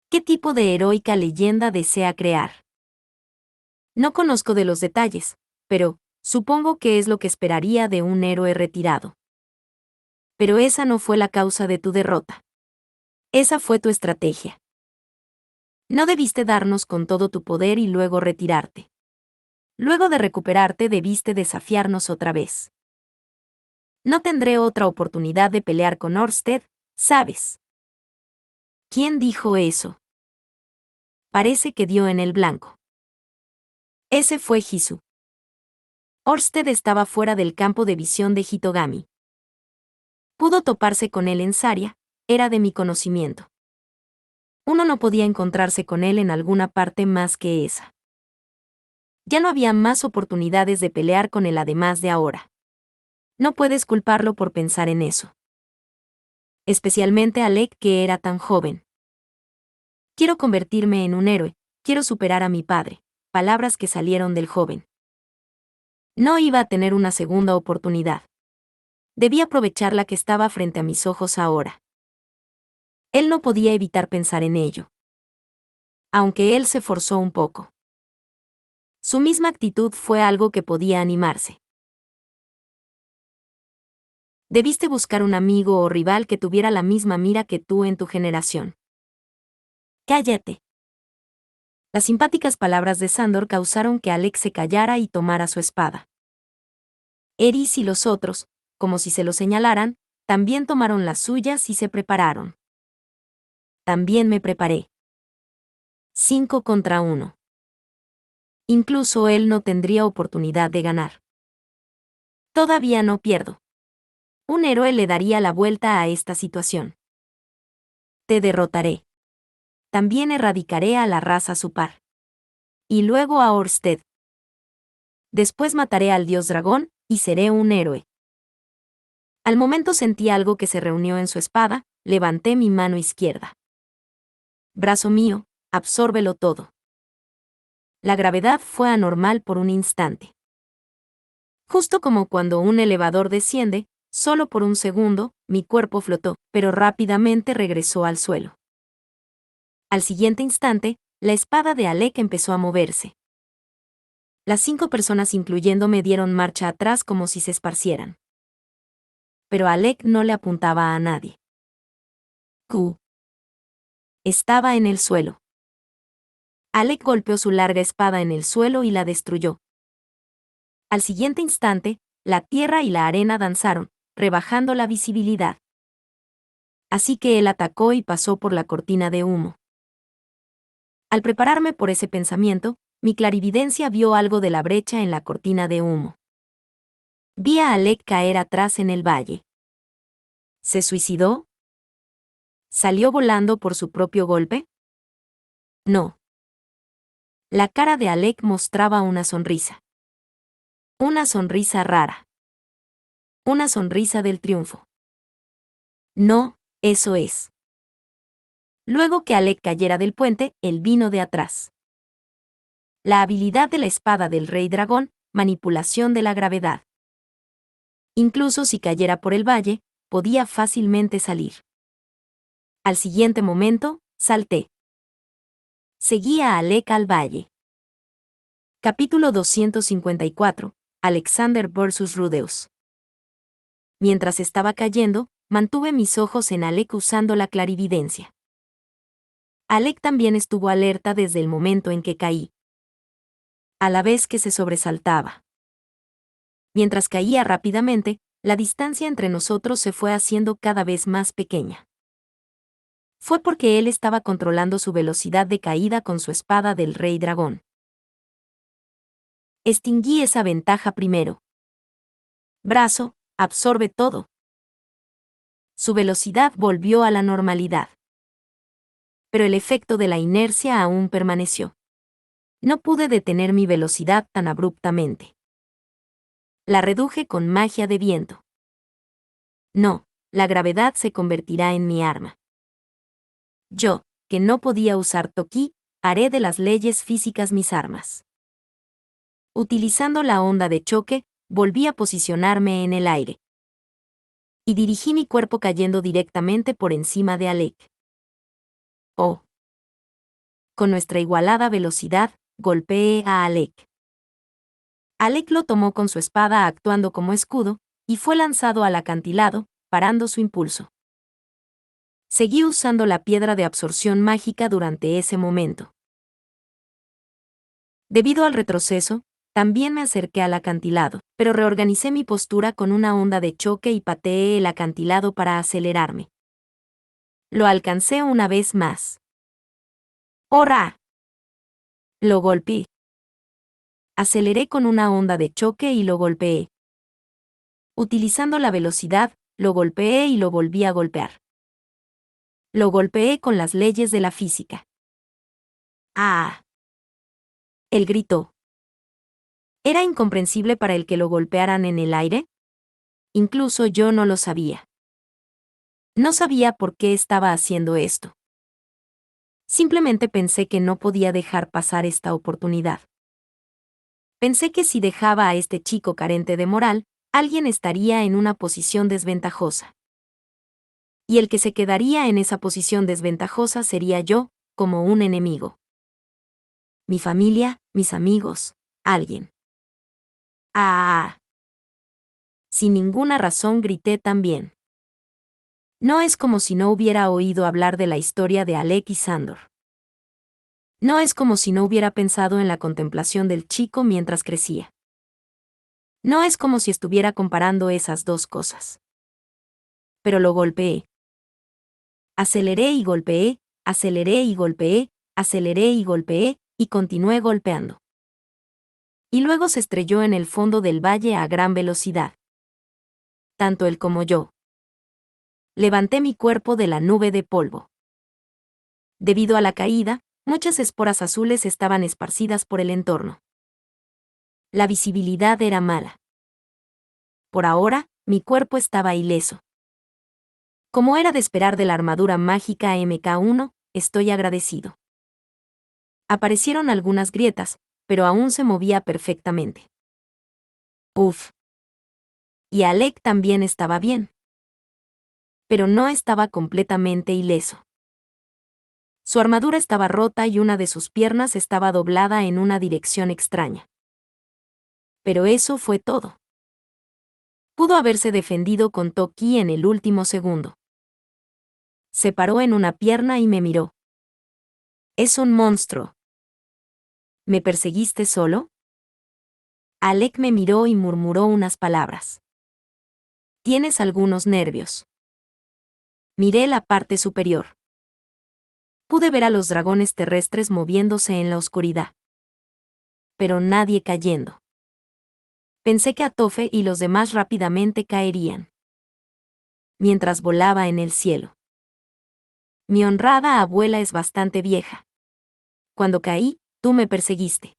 ¿Qué tipo de heroica leyenda desea crear? No conozco de los detalles, pero supongo que es lo que esperaría de un héroe retirado. Pero esa no fue la causa de tu derrota. Esa fue tu estrategia. No debiste darnos con todo tu poder y luego retirarte. Luego de recuperarte debiste desafiarnos otra vez. No tendré otra oportunidad de pelear con Orsted, ¿sabes? ¿Quién dijo eso? Parece que dio en el blanco. Ese fue Hisu. Orsted estaba fuera del campo de visión de Hitogami. Pudo toparse con él en Saria, era de mi conocimiento. Uno no podía encontrarse con él en alguna parte más que esa. Ya no había más oportunidades de pelear con él además de ahora. No puedes culparlo por pensar en eso. Especialmente Alec que era tan joven. Quiero convertirme en un héroe, quiero superar a mi padre, palabras que salieron del joven. No iba a tener una segunda oportunidad. Debía aprovechar la que estaba frente a mis ojos ahora. Él no podía evitar pensar en ello. Aunque él se forzó un poco. Su misma actitud fue algo que podía animarse. Debiste buscar un amigo o rival que tuviera la misma mira que tú en tu generación. Cállate. Las simpáticas palabras de Sandor causaron que Alec se callara y tomara su espada. Eris y los otros, como si se lo señalaran, también tomaron las suyas y se prepararon. También me preparé. 5 contra 1. Incluso él no tendría oportunidad de ganar. Todavía no pierdo. Un héroe le daría la vuelta a esta situación. Te derrotaré. También erradicaré a la raza Supar. Y luego a Orsted. Después mataré al dios dragón, y seré un héroe. Al momento sentí algo que se reunió en su espada, levanté mi mano izquierda. Brazo mío, absórbelo todo. La gravedad fue anormal por un instante. Justo como cuando un elevador desciende, solo por un segundo, mi cuerpo flotó, pero rápidamente regresó al suelo. Al siguiente instante, la espada de Alec empezó a moverse. Las 5 personas incluyéndome dieron marcha atrás como si se esparcieran. Pero Alec no le apuntaba a nadie. Q. Estaba en el suelo. Alec golpeó su larga espada en el suelo y la destruyó. Al siguiente instante, la tierra y la arena danzaron, rebajando la visibilidad. Así que él atacó y pasó por la cortina de humo. Al prepararme por ese pensamiento, mi clarividencia vio algo de la brecha en la cortina de humo. Vi a Alec caer atrás en el valle. ¿Se suicidó? ¿Salió volando por su propio golpe? No. La cara de Alec mostraba una sonrisa. Una sonrisa rara. Una sonrisa del triunfo. No, eso es. Luego que Alec cayera del puente, él vino de atrás. La habilidad de la espada del rey dragón, manipulación de la gravedad. Incluso si cayera por el valle, podía fácilmente salir. Al siguiente momento, salté. Seguí a Alec al valle. Capítulo 254. Alexander vs. Rudeus. Mientras estaba cayendo, mantuve mis ojos en Alec usando la clarividencia. Alec también estuvo alerta desde el momento en que caí. A la vez que se sobresaltaba. Mientras caía rápidamente, la distancia entre nosotros se fue haciendo cada vez más pequeña. Fue porque él estaba controlando su velocidad de caída con su espada del rey dragón. Extinguí esa ventaja primero. Brazo, absorbe todo. Su velocidad volvió a la normalidad. Pero el efecto de la inercia aún permaneció. No pude detener mi velocidad tan abruptamente. La reduje con magia de viento. No, la gravedad se convertirá en mi arma. Yo, que no podía usar Toki, haré de las leyes físicas mis armas. Utilizando la onda de choque, volví a posicionarme en el aire. Y dirigí mi cuerpo cayendo directamente por encima de Alec. Oh. Con nuestra igualada velocidad, golpeé a Alec. Alec lo tomó con su espada actuando como escudo, y fue lanzado al acantilado, parando su impulso. Seguí usando la piedra de absorción mágica durante ese momento. Debido al retroceso, también me acerqué al acantilado, pero reorganicé mi postura con una onda de choque y pateé el acantilado para acelerarme. Lo alcancé una vez más. ¡Hora! Lo golpeé. Aceleré con una onda de choque y lo golpeé. Utilizando la velocidad, lo golpeé y lo volví a golpear. Lo golpeé con las leyes de la física. ¡Ah! Él gritó. ¿Era incomprensible para el que lo golpearan en el aire? Incluso yo no lo sabía. No sabía por qué estaba haciendo esto. Simplemente pensé que no podía dejar pasar esta oportunidad. Pensé que si dejaba a este chico carente de moral, alguien estaría en una posición desventajosa. Y el que se quedaría en esa posición desventajosa sería yo, como un enemigo. Mi familia, mis amigos, alguien. ¡Ah! Sin ninguna razón grité también. No es como si no hubiera oído hablar de la historia de Alec y Sandor. No es como si no hubiera pensado en la contemplación del chico mientras crecía. No es como si estuviera comparando esas dos cosas. Pero lo golpeé. Aceleré y golpeé, aceleré y golpeé, aceleré y golpeé, y continué golpeando. Y luego se estrelló en el fondo del valle a gran velocidad. Tanto él como yo. Levanté mi cuerpo de la nube de polvo. Debido a la caída, muchas esporas azules estaban esparcidas por el entorno. La visibilidad era mala. Por ahora, mi cuerpo estaba ileso. Como era de esperar de la armadura mágica MK1, estoy agradecido. Aparecieron algunas grietas, pero aún se movía perfectamente. Uf. Y Alec también estaba bien. Pero no estaba completamente ileso. Su armadura estaba rota y una de sus piernas estaba doblada en una dirección extraña. Pero eso fue todo. Pudo haberse defendido con Toki en el último segundo. Se paró en una pierna y me miró. Es un monstruo. ¿Me perseguiste solo? Alec me miró y murmuró unas palabras. Tienes algunos nervios. Miré la parte superior. Pude ver a los dragones terrestres moviéndose en la oscuridad. Pero nadie cayendo. Pensé que Atofe y los demás rápidamente caerían. Mientras volaba en el cielo. Mi honrada abuela es bastante vieja. Cuando caí, tú me perseguiste.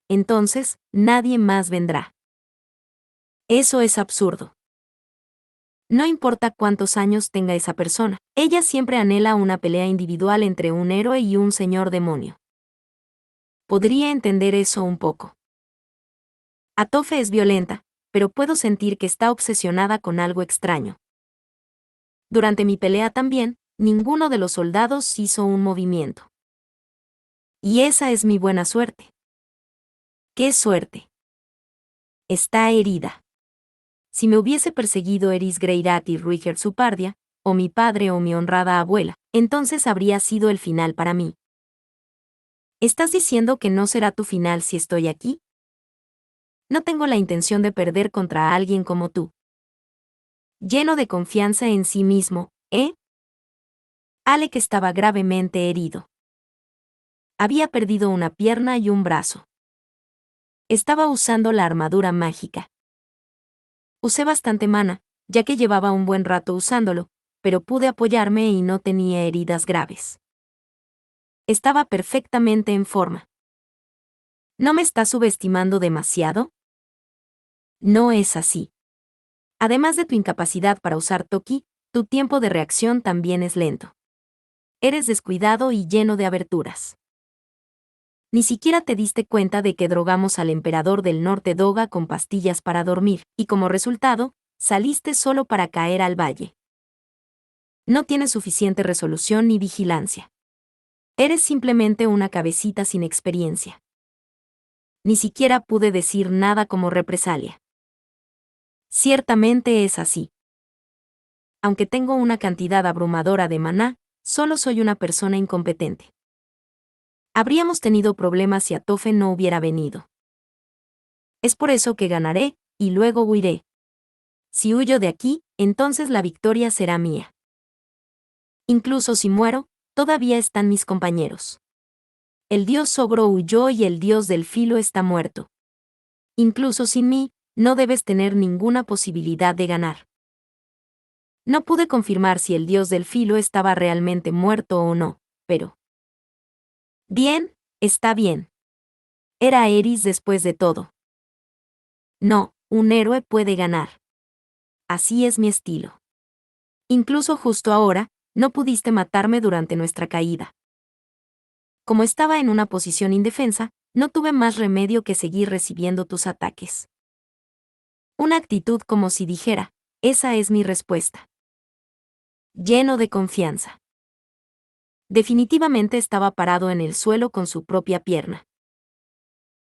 Entonces, nadie más vendrá. Eso es absurdo. No importa cuántos años tenga esa persona, ella siempre anhela una pelea individual entre un héroe y un señor demonio. Podría entender eso un poco. Atofe es violenta, pero puedo sentir que está obsesionada con algo extraño. Durante mi pelea también, ninguno de los soldados hizo un movimiento. Y esa es mi buena suerte. ¡Qué suerte! Está herida. Si me hubiese perseguido Eris Greirat y Ruiger Supardia, o mi padre o mi honrada abuela, entonces habría sido el final para mí. ¿Estás diciendo que no será tu final si estoy aquí? No tengo la intención de perder contra alguien como tú. Lleno de confianza en sí mismo, ¿eh? Alec estaba gravemente herido. Había perdido una pierna y un brazo. Estaba usando la armadura mágica. Usé bastante mana, ya que llevaba un buen rato usándolo, pero pude apoyarme y no tenía heridas graves. Estaba perfectamente en forma. ¿No me estás subestimando demasiado? No es así. Además de tu incapacidad para usar Toki, tu tiempo de reacción también es lento. Eres descuidado y lleno de aberturas. Ni siquiera te diste cuenta de que drogamos al emperador del norte Doga con pastillas para dormir, y como resultado, saliste solo para caer al valle. No tienes suficiente resolución ni vigilancia. Eres simplemente una cabecita sin experiencia. Ni siquiera pude decir nada como represalia. Ciertamente es así. Aunque tengo una cantidad abrumadora de maná, solo soy una persona incompetente. Habríamos tenido problemas si Atofe no hubiera venido. Es por eso que ganaré, y luego huiré. Si huyo de aquí, entonces la victoria será mía. Incluso si muero, todavía están mis compañeros. El dios ogro huyó y el dios del filo está muerto. Incluso sin mí, no debes tener ninguna posibilidad de ganar. No pude confirmar si el dios del filo estaba realmente muerto o no, pero... Bien, está bien. Era Eris después de todo. No, un héroe puede ganar. Así es mi estilo. Incluso justo ahora, no pudiste matarme durante nuestra caída. Como estaba en una posición indefensa, no tuve más remedio que seguir recibiendo tus ataques. Una actitud como si dijera, esa es mi respuesta. Lleno de confianza. Definitivamente estaba parado en el suelo con su propia pierna.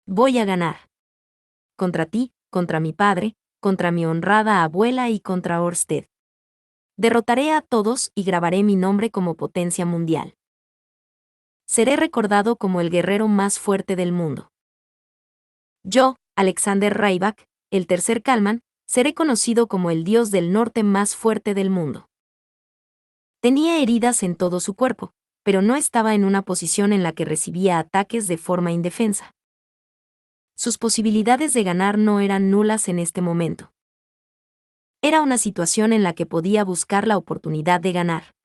Voy a ganar. Contra ti, contra mi padre, contra mi honrada abuela y contra Orsted. Derrotaré a todos y grabaré mi nombre como potencia mundial. Seré recordado como el guerrero más fuerte del mundo. Yo, Alexander Rybak, el tercer Kalman, seré conocido como el dios del norte más fuerte del mundo. Tenía heridas en todo su cuerpo, pero no estaba en una posición en la que recibía ataques de forma indefensa. Sus posibilidades de ganar no eran nulas en este momento. Era una situación en la que podía buscar la oportunidad de ganar.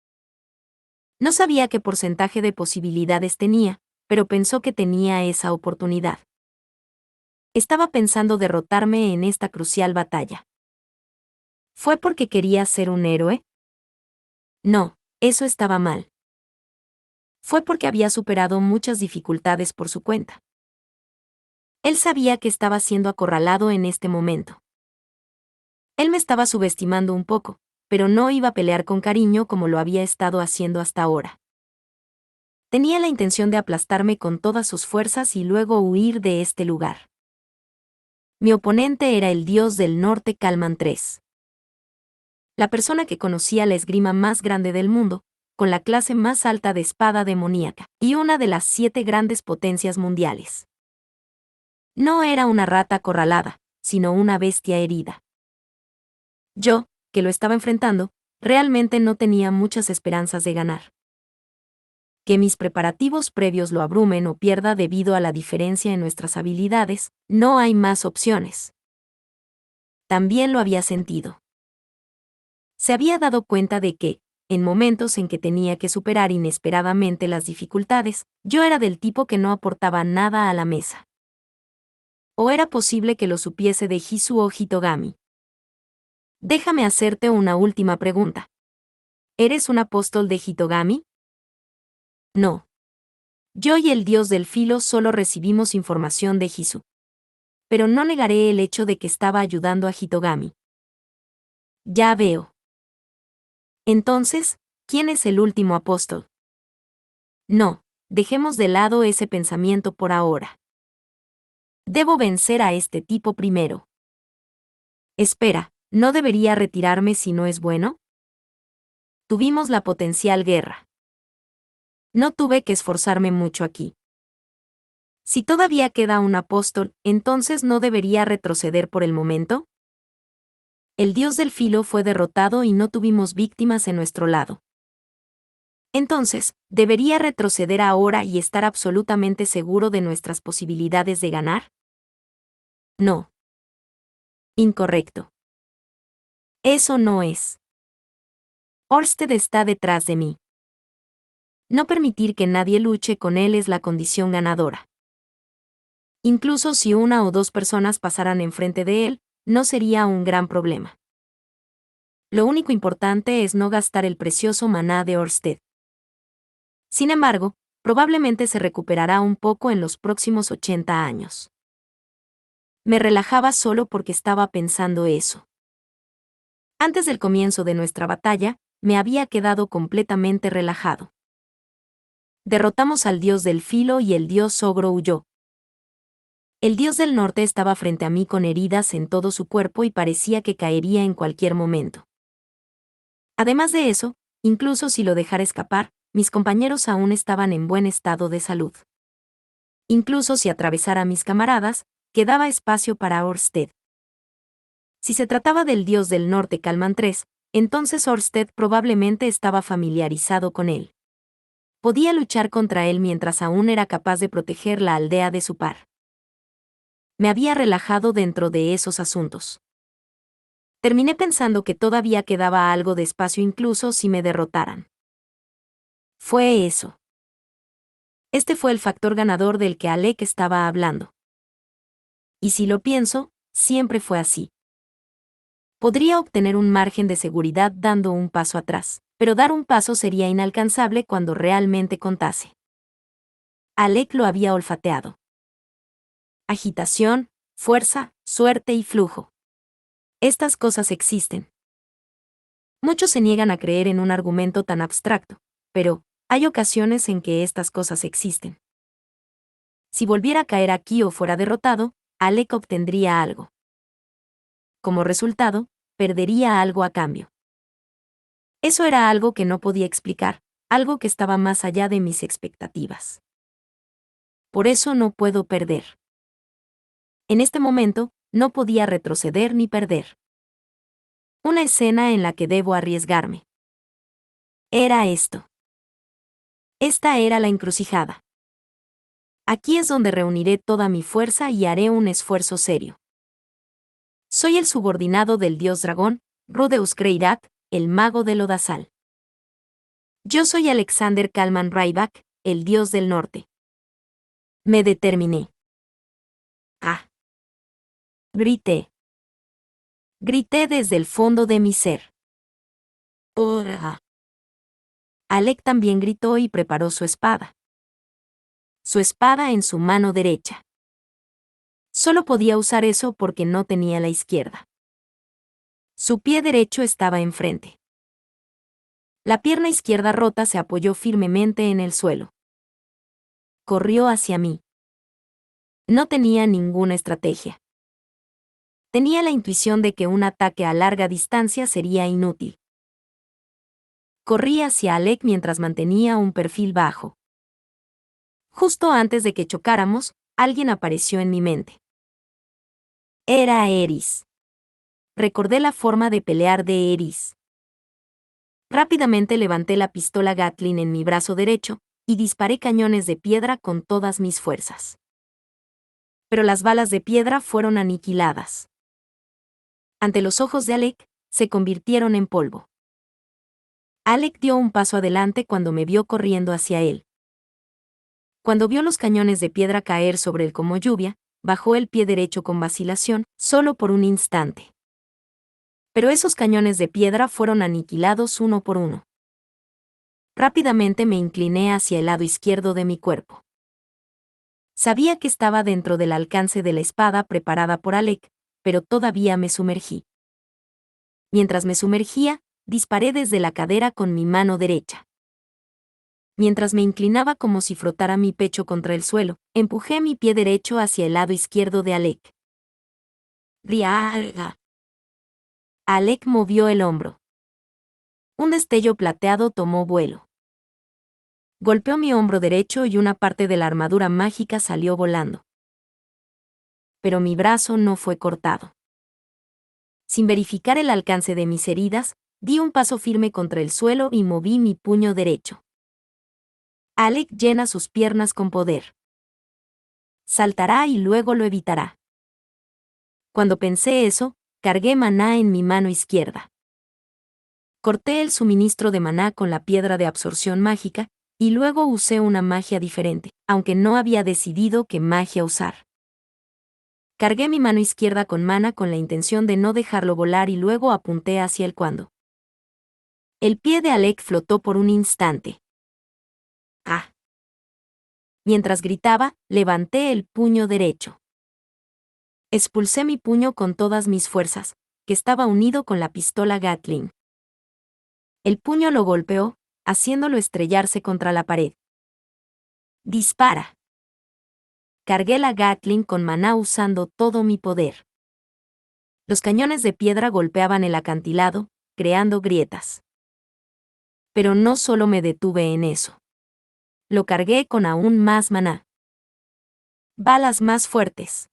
No sabía qué porcentaje de posibilidades tenía, pero pensó que tenía esa oportunidad. Estaba pensando derrotarme en esta crucial batalla. ¿Fue porque quería ser un héroe? No, eso estaba mal. Fue porque había superado muchas dificultades por su cuenta. Él sabía que estaba siendo acorralado en este momento. Él me estaba subestimando un poco, pero no iba a pelear con cariño como lo había estado haciendo hasta ahora. Tenía la intención de aplastarme con todas sus fuerzas y luego huir de este lugar. Mi oponente era el dios del norte Kalman III. La persona que conocía la esgrima más grande del mundo, con la clase más alta de espada demoníaca, y una de las 7 grandes potencias mundiales. No era una rata acorralada, sino una bestia herida. Yo, que lo estaba enfrentando, realmente no tenía muchas esperanzas de ganar. Que mis preparativos previos lo abrumen o pierda debido a la diferencia en nuestras habilidades, no hay más opciones. También lo había sentido. Se había dado cuenta de que, en momentos en que tenía que superar inesperadamente las dificultades, yo era del tipo que no aportaba nada a la mesa. ¿O era posible que lo supiese de Hisuo Hitogami? Déjame hacerte una última pregunta. ¿Eres un apóstol de Hitogami? No. Yo y el dios del filo solo recibimos información de Hisu. Pero no negaré el hecho de que estaba ayudando a Hitogami. Ya veo. Entonces, ¿quién es el último apóstol? No, dejemos de lado ese pensamiento por ahora. Debo vencer a este tipo primero. Espera, ¿no debería retirarme si no es bueno? Tuvimos la potencial guerra. No tuve que esforzarme mucho aquí. Si todavía queda un apóstol, ¿entonces no debería retroceder por el momento? El dios del filo fue derrotado y no tuvimos víctimas en nuestro lado. Entonces, ¿debería retroceder ahora y estar absolutamente seguro de nuestras posibilidades de ganar? No. Incorrecto. Eso no es. Ørsted está detrás de mí. No permitir que nadie luche con él es la condición ganadora. Incluso si 1 o 2 personas pasaran enfrente de él, no sería un gran problema. Lo único importante es no gastar el precioso maná de Ørsted. Sin embargo, probablemente se recuperará un poco en los próximos 80 años. Me relajaba solo porque estaba pensando eso. Antes del comienzo de nuestra batalla, me había quedado completamente relajado. Derrotamos al dios del filo y el dios ogro huyó. El dios del norte estaba frente a mí con heridas en todo su cuerpo y parecía que caería en cualquier momento. Además de eso, incluso si lo dejara escapar, mis compañeros aún estaban en buen estado de salud. Incluso si atravesara a mis camaradas, quedaba espacio para Ørsted. Si se trataba del dios del norte Kalman III, entonces Ørsted probablemente estaba familiarizado con él. Podía luchar contra él mientras aún era capaz de proteger la aldea de su par. Me había relajado dentro de esos asuntos. Terminé pensando que todavía quedaba algo de espacio incluso si me derrotaran. Fue eso. Este fue el factor ganador del que Alec estaba hablando. Y si lo pienso, siempre fue así. Podría obtener un margen de seguridad dando un paso atrás, pero dar un paso sería inalcanzable cuando realmente contase. Alec lo había olfateado. Agitación, fuerza, suerte y flujo. Estas cosas existen. Muchos se niegan a creer en un argumento tan abstracto, pero hay ocasiones en que estas cosas existen. Si volviera a caer aquí o fuera derrotado, Alec obtendría algo. Como resultado, perdería algo a cambio. Eso era algo que no podía explicar, algo que estaba más allá de mis expectativas. Por eso no puedo perder. En este momento, no podía retroceder ni perder. Una escena en la que debo arriesgarme. Era esto. Esta era la encrucijada. Aquí es donde reuniré toda mi fuerza y haré un esfuerzo serio. Soy el subordinado del dios dragón, Rudeus Greirat, el mago del Lodazal. Yo soy Alexander Kalman Rybak, el dios del norte. Me determiné. Ah. Grité. Grité desde el fondo de mi ser. ¡Ora! Alec también gritó y preparó su espada. Su espada en su mano derecha. Solo podía usar eso porque no tenía la izquierda. Su pie derecho estaba enfrente. La pierna izquierda rota se apoyó firmemente en el suelo. Corrió hacia mí. No tenía ninguna estrategia. Tenía la intuición de que un ataque a larga distancia sería inútil. Corrí hacia Alec mientras mantenía un perfil bajo. Justo antes de que chocáramos, alguien apareció en mi mente. Era Eris. Recordé la forma de pelear de Eris. Rápidamente levanté la pistola Gatling en mi brazo derecho y disparé cañones de piedra con todas mis fuerzas. Pero las balas de piedra fueron aniquiladas. Ante los ojos de Alec, se convirtieron en polvo. Alec dio un paso adelante cuando me vio corriendo hacia él. Cuando vio los cañones de piedra caer sobre él como lluvia, bajó el pie derecho con vacilación, solo por un instante. Pero esos cañones de piedra fueron aniquilados uno por uno. Rápidamente me incliné hacia el lado izquierdo de mi cuerpo. Sabía que estaba dentro del alcance de la espada preparada por Alec, pero todavía me sumergí. Mientras me sumergía, disparé desde la cadera con mi mano derecha. Mientras me inclinaba como si frotara mi pecho contra el suelo, empujé mi pie derecho hacia el lado izquierdo de Alec. ¡Riarga! Alec movió el hombro. Un destello plateado tomó vuelo. Golpeó mi hombro derecho y una parte de la armadura mágica salió volando. Pero mi brazo no fue cortado. Sin verificar el alcance de mis heridas, di un paso firme contra el suelo y moví mi puño derecho. Alec llena sus piernas con poder. Saltará y luego lo evitará. Cuando pensé eso, cargué maná en mi mano izquierda. Corté el suministro de maná con la piedra de absorción mágica, y luego usé una magia diferente, aunque no había decidido qué magia usar. Cargué mi mano izquierda con maná con la intención de no dejarlo volar y luego apunté hacia el cuando. El pie de Alec flotó por un instante. ¡Ah! Mientras gritaba, levanté el puño derecho. Expulsé mi puño con todas mis fuerzas, que estaba unido con la pistola Gatling. El puño lo golpeó, haciéndolo estrellarse contra la pared. ¡Dispara! Cargué la Gatling con maná usando todo mi poder. Los cañones de piedra golpeaban el acantilado, creando grietas. Pero no solo me detuve en eso. Lo cargué con aún más maná. Balas más fuertes.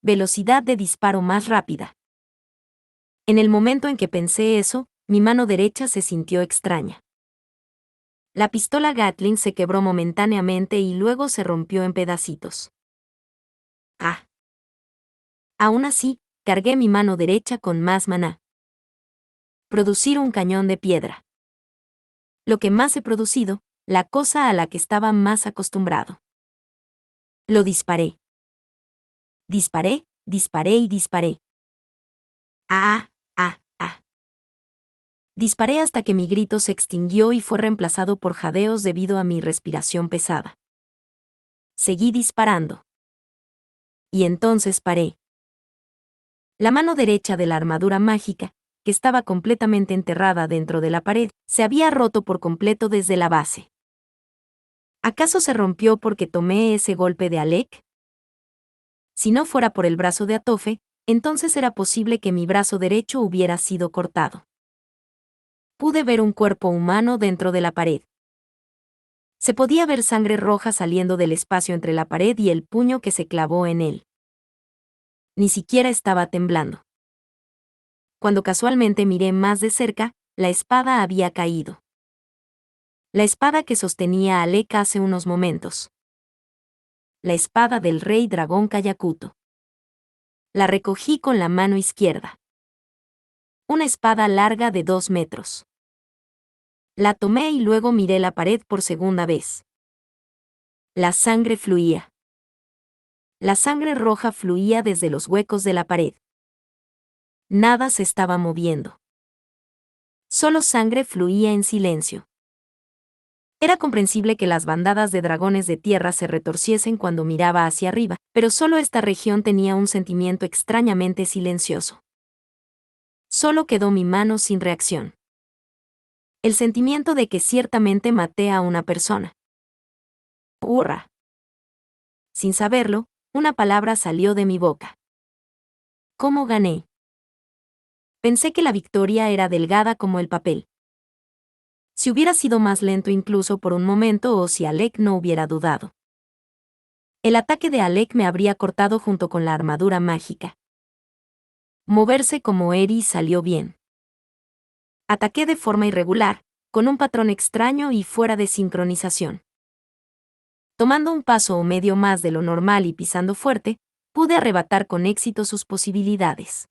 Velocidad de disparo más rápida. En el momento en que pensé eso, mi mano derecha se sintió extraña. La pistola Gatling se quebró momentáneamente y luego se rompió en pedacitos. ¡Ah! Aún así, cargué mi mano derecha con más maná. Producir un cañón de piedra. Lo que más he producido, la cosa a la que estaba más acostumbrado. Lo disparé. Disparé, disparé y disparé. ¡Ah! ¡Ah! ¡Ah! Disparé hasta que mi grito se extinguió y fue reemplazado por jadeos debido a mi respiración pesada. Seguí disparando. Y entonces paré. La mano derecha de la armadura mágica, que estaba completamente enterrada dentro de la pared, se había roto por completo desde la base. ¿Acaso se rompió porque tomé ese golpe de Alec? Si no fuera por el brazo de Atofe, entonces era posible que mi brazo derecho hubiera sido cortado. Pude ver un cuerpo humano dentro de la pared. Se podía ver sangre roja saliendo del espacio entre la pared y el puño que se clavó en él. Ni siquiera estaba temblando. Cuando casualmente miré más de cerca, la espada había caído. La espada que sostenía Alec hace unos momentos. La espada del rey dragón Kayakuto. La recogí con la mano izquierda. Una espada larga de 2 metros. La tomé y luego miré la pared por segunda vez. La sangre fluía. La sangre roja fluía desde los huecos de la pared. Nada se estaba moviendo. Solo sangre fluía en silencio. Era comprensible que las bandadas de dragones de tierra se retorciesen cuando miraba hacia arriba, pero solo esta región tenía un sentimiento extrañamente silencioso. Solo quedó mi mano sin reacción. El sentimiento de que ciertamente maté a una persona. ¡Hurra! Sin saberlo, una palabra salió de mi boca. ¿Cómo gané? Pensé que la victoria era delgada como el papel. Si hubiera sido más lento incluso por un momento o si Alec no hubiera dudado. El ataque de Alec me habría cortado junto con la armadura mágica. Moverse como Eri salió bien. Ataqué de forma irregular, con un patrón extraño y fuera de sincronización. Tomando un paso o medio más de lo normal y pisando fuerte, pude arrebatar con éxito sus posibilidades.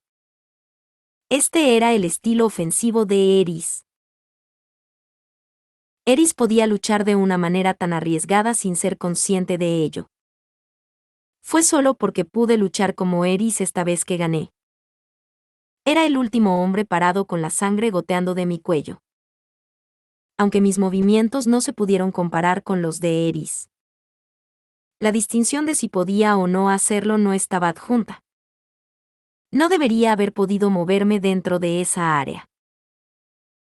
Este era el estilo ofensivo de Eris. Eris podía luchar de una manera tan arriesgada sin ser consciente de ello. Fue solo porque pude luchar como Eris esta vez que gané. Era el último hombre parado con la sangre goteando de mi cuello. Aunque mis movimientos no se pudieron comparar con los de Eris. La distinción de si podía o no hacerlo no estaba adjunta. No debería haber podido moverme dentro de esa área.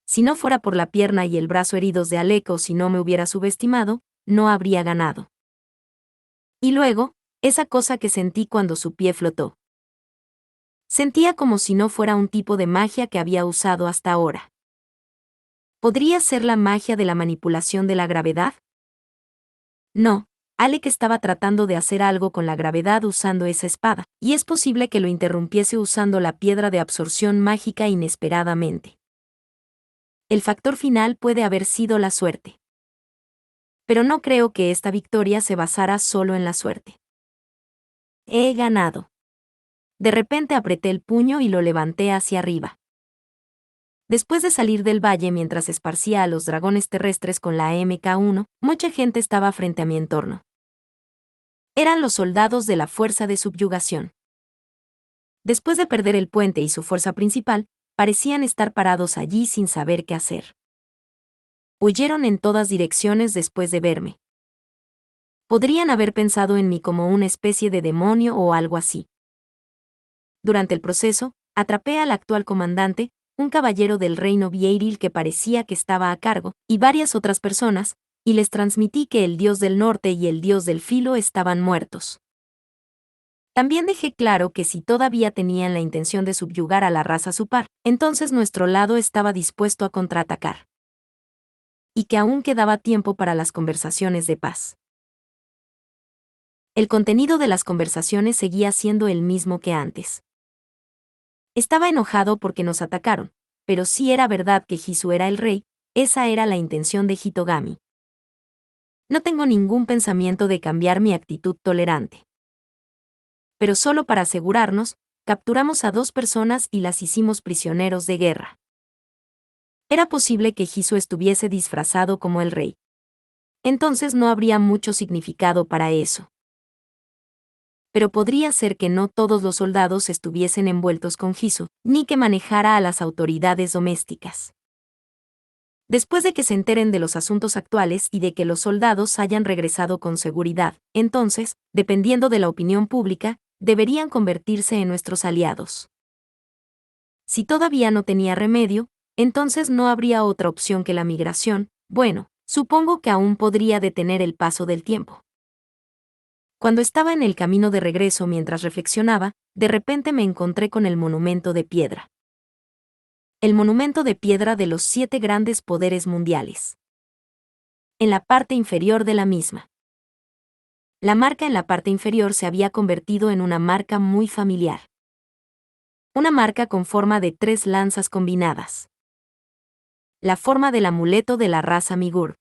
Si no fuera por la pierna y el brazo heridos de Alec o si no me hubiera subestimado, no habría ganado. Y luego, esa cosa que sentí cuando su pie flotó. Sentía como si no fuera un tipo de magia que había usado hasta ahora. ¿Podría ser la magia de la manipulación de la gravedad? No, Alec estaba tratando de hacer algo con la gravedad usando esa espada, y es posible que lo interrumpiese usando la piedra de absorción mágica inesperadamente. El factor final puede haber sido la suerte. Pero no creo que esta victoria se basara solo en la suerte. He ganado. De repente apreté el puño y lo levanté hacia arriba. Después de salir del valle mientras esparcía a los dragones terrestres con la MK1, mucha gente estaba frente a mi entorno. Eran los soldados de la fuerza de subyugación. Después de perder el puente y su fuerza principal, parecían estar parados allí sin saber qué hacer. Huyeron en todas direcciones después de verme. Podrían haber pensado en mí como una especie de demonio o algo así. Durante el proceso, atrapé al actual comandante, un caballero del reino Vieiril que parecía que estaba a cargo, y varias otras personas, y les transmití que el dios del norte y el dios del filo estaban muertos. También dejé claro que si todavía tenían la intención de subyugar a la raza Supar, entonces nuestro lado estaba dispuesto a contraatacar. Y que aún quedaba tiempo para las conversaciones de paz. El contenido de las conversaciones seguía siendo el mismo que antes. Estaba enojado porque nos atacaron, pero si era verdad que Hisu era el rey, esa era la intención de Hitogami. No tengo ningún pensamiento de cambiar mi actitud tolerante. Pero solo para asegurarnos, capturamos a 2 personas y las hicimos prisioneros de guerra. Era posible que Hisu estuviese disfrazado como el rey. Entonces no habría mucho significado para eso. Pero podría ser que no todos los soldados estuviesen envueltos con Hisu, ni que manejara a las autoridades domésticas. Después de que se enteren de los asuntos actuales y de que los soldados hayan regresado con seguridad, entonces, dependiendo de la opinión pública, deberían convertirse en nuestros aliados. Si todavía no tenía remedio, entonces no habría otra opción que la migración. Bueno, supongo que aún podría detener el paso del tiempo. Cuando estaba en el camino de regreso mientras reflexionaba, de repente me encontré con el monumento de piedra. El monumento de piedra de los 7 grandes poderes mundiales. en la parte inferior de la misma. La marca en la parte inferior se había convertido en una marca muy familiar. Una marca con forma de 3 lanzas combinadas. La forma del amuleto de la raza Migur.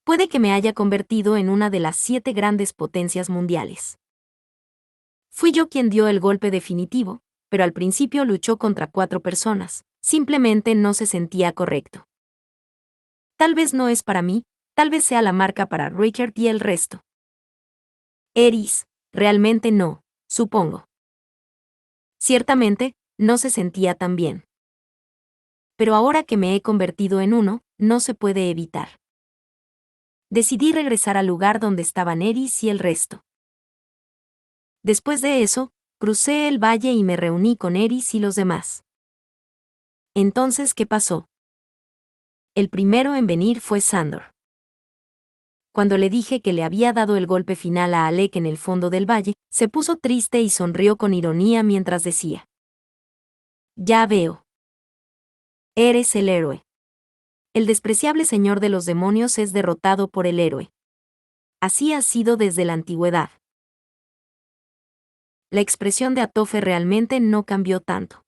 Puede que me haya convertido en una de las 7 grandes potencias mundiales. Fui yo quien dio el golpe definitivo, pero al principio luchó contra 4 personas. Simplemente no se sentía correcto. Tal vez no es para mí, tal vez sea la marca para Richard y el resto. Eris, realmente no, supongo. Ciertamente, no se sentía tan bien. Pero ahora que me he convertido en uno, no se puede evitar. Decidí regresar al lugar donde estaban Eris y el resto. Después de eso, crucé el valle y me reuní con Eris y los demás. Entonces, ¿qué pasó? El primero en venir fue Sandor. Cuando le dije que le había dado el golpe final a Alec en el fondo del valle, se puso triste y sonrió con ironía mientras decía: Ya veo. Eres el héroe. El despreciable señor de los demonios es derrotado por el héroe. Así ha sido desde la antigüedad. La expresión de Atofe realmente no cambió tanto.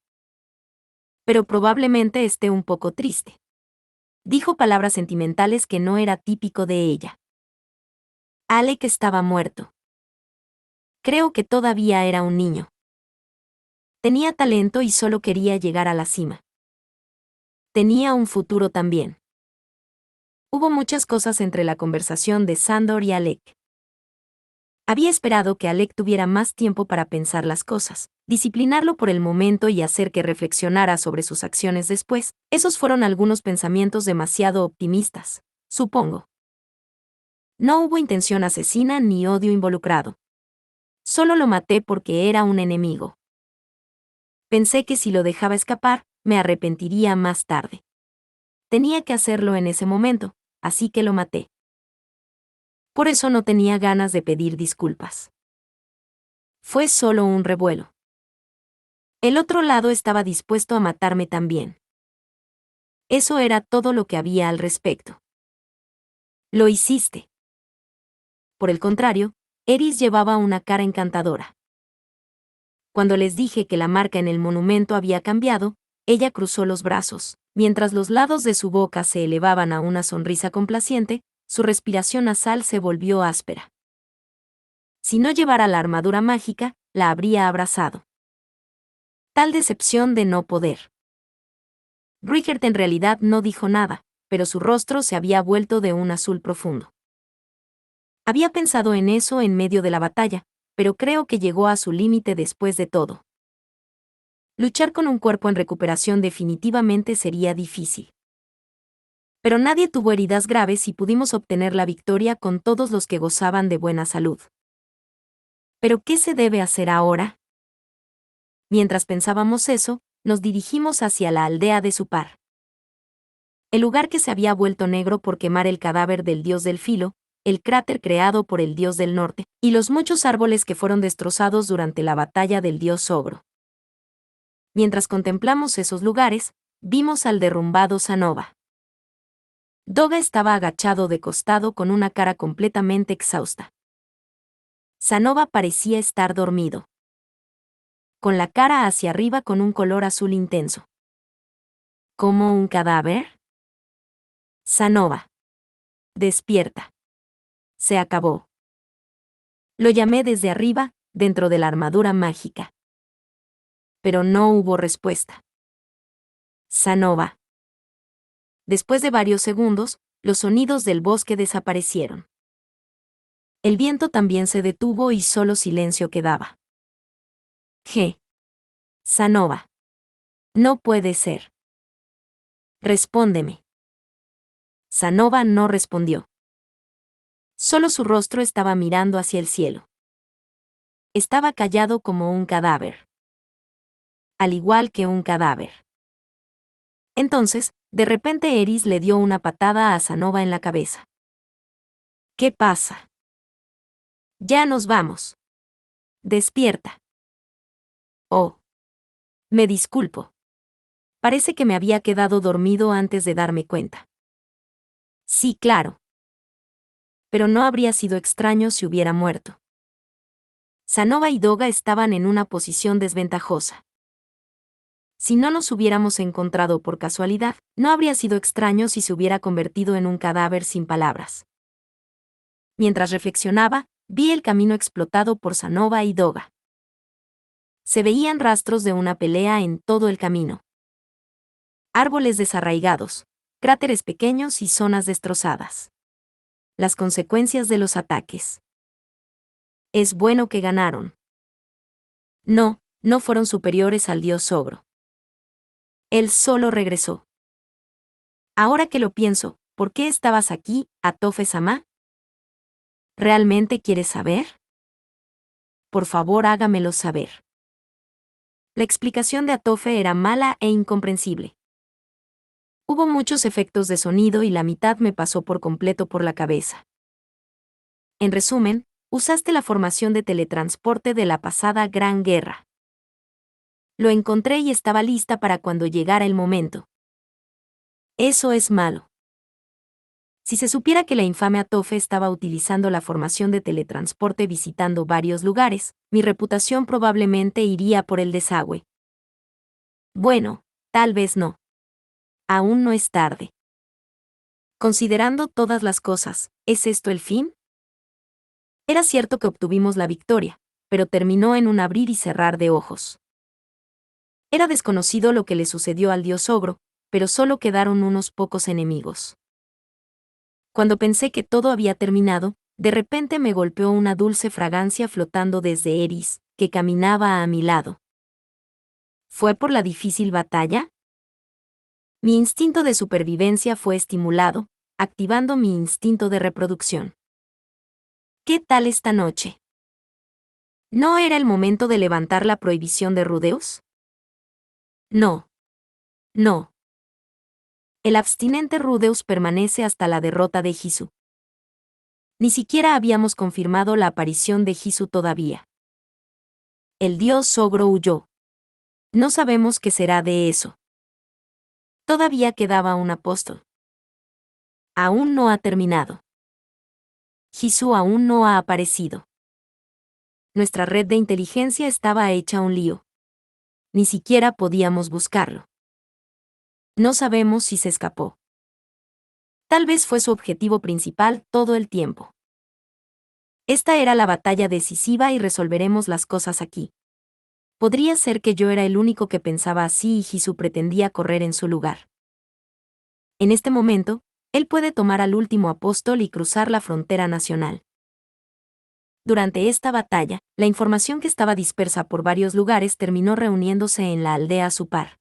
Pero probablemente esté un poco triste. Dijo palabras sentimentales que no era típico de ella. Alec estaba muerto. Creo que todavía era un niño. Tenía talento y solo quería llegar a la cima. Tenía un futuro también. Hubo muchas cosas entre la conversación de Sandor y Alec. Había esperado que Alec tuviera más tiempo para pensar las cosas, disciplinarlo por el momento y hacer que reflexionara sobre sus acciones después. Esos fueron algunos pensamientos demasiado optimistas, supongo. No hubo intención asesina ni odio involucrado. Solo lo maté porque era un enemigo. Pensé que si lo dejaba escapar, me arrepentiría más tarde. Tenía que hacerlo en ese momento, así que lo maté. Por eso no tenía ganas de pedir disculpas. Fue solo un revuelo. El otro lado estaba dispuesto a matarme también. Eso era todo lo que había al respecto. Lo hiciste. Por el contrario, Eris llevaba una cara encantadora. Cuando les dije que la marca en el monumento había cambiado, ella cruzó los brazos. Mientras los lados de su boca se elevaban a una sonrisa complaciente, su respiración nasal se volvió áspera. Si no llevara la armadura mágica, la habría abrazado. Tal decepción de no poder. Richard en realidad no dijo nada, pero su rostro se había vuelto de un azul profundo. Había pensado en eso en medio de la batalla, pero creo que llegó a su límite después de todo. Luchar con un cuerpo en recuperación definitivamente sería difícil. Pero nadie tuvo heridas graves y pudimos obtener la victoria con todos los que gozaban de buena salud. ¿Pero qué se debe hacer ahora? Mientras pensábamos eso, nos dirigimos hacia la aldea de Supar. El lugar que se había vuelto negro por quemar el cadáver del dios del filo, el cráter creado por el dios del norte, y los muchos árboles que fueron destrozados durante la batalla del dios ogro. Mientras contemplamos esos lugares, vimos al derrumbado Sanova. Doga estaba agachado de costado con una cara completamente exhausta. Sanova parecía estar dormido, con la cara hacia arriba con un color azul intenso. ¿Como un cadáver? Sanova. Despierta. Se acabó. Lo llamé desde arriba, dentro de la armadura mágica. Pero no hubo respuesta. Sanova. Después de varios segundos, los sonidos del bosque desaparecieron. El viento también se detuvo y solo silencio quedaba. G. Sanova. No puede ser. Respóndeme. Sanova no respondió. Solo su rostro estaba mirando hacia el cielo. Estaba callado como un cadáver. Al igual que un cadáver. Entonces, de repente Eris le dio una patada a Sanova en la cabeza. ¿Qué pasa? Ya nos vamos. Despierta. Oh. Me disculpo. Parece que me había quedado dormido antes de darme cuenta. Sí, claro. pero no habría sido extraño si hubiera muerto. Sanova y Doga estaban en una posición desventajosa. Si no nos hubiéramos encontrado por casualidad, no habría sido extraño si se hubiera convertido en un cadáver sin palabras. Mientras reflexionaba, vi el camino explotado por Sanova y Doga. Se veían rastros de una pelea en todo el camino. Árboles desarraigados, cráteres pequeños y zonas destrozadas. Las consecuencias de los ataques. Es bueno que ganaron. No, no fueron superiores al dios ogro. Él solo regresó. Ahora que lo pienso, ¿por qué estabas aquí, Atofe-sama? ¿Realmente quieres saber? Por favor, hágamelo saber. La explicación de Atofe era mala e incomprensible. Hubo muchos efectos de sonido y la mitad me pasó por completo por la cabeza. En resumen, usaste la formación de teletransporte de la pasada Gran Guerra. Lo encontré y estaba lista para cuando llegara el momento. Eso es malo. Si se supiera que la infame Atofe estaba utilizando la formación de teletransporte visitando varios lugares, mi reputación probablemente iría por el desagüe. Bueno, tal vez no. Aún no es tarde. Considerando todas las cosas, ¿es esto el fin? Era cierto que obtuvimos la victoria, pero terminó en un abrir y cerrar de ojos. Era desconocido lo que le sucedió al dios ogro, pero solo quedaron unos pocos enemigos. Cuando pensé que todo había terminado, de repente me golpeó una dulce fragancia flotando desde Eris, que caminaba a mi lado. ¿Fue por la difícil batalla? Mi instinto de supervivencia fue estimulado, activando mi instinto de reproducción. ¿Qué tal esta noche? ¿No era el momento de levantar la prohibición de Rudeus? No. No. El abstinente Rudeus permanece hasta la derrota de Gisu. Ni siquiera habíamos confirmado la aparición de Gisu todavía. El dios ogro huyó. No sabemos qué será de eso. Todavía quedaba un apóstol. Aún no ha terminado. Gisu aún no ha aparecido. Nuestra red de inteligencia estaba hecha un lío. Ni siquiera podíamos buscarlo. No sabemos si se escapó. Tal vez fue su objetivo principal todo el tiempo. Esta era la batalla decisiva y resolveremos las cosas aquí. Podría ser que yo era el único que pensaba así y Gisu pretendía correr en su lugar. En este momento, él puede tomar al último apóstol y cruzar la frontera nacional. Durante esta batalla, la información que estaba dispersa por varios lugares terminó reuniéndose en la aldea Supar.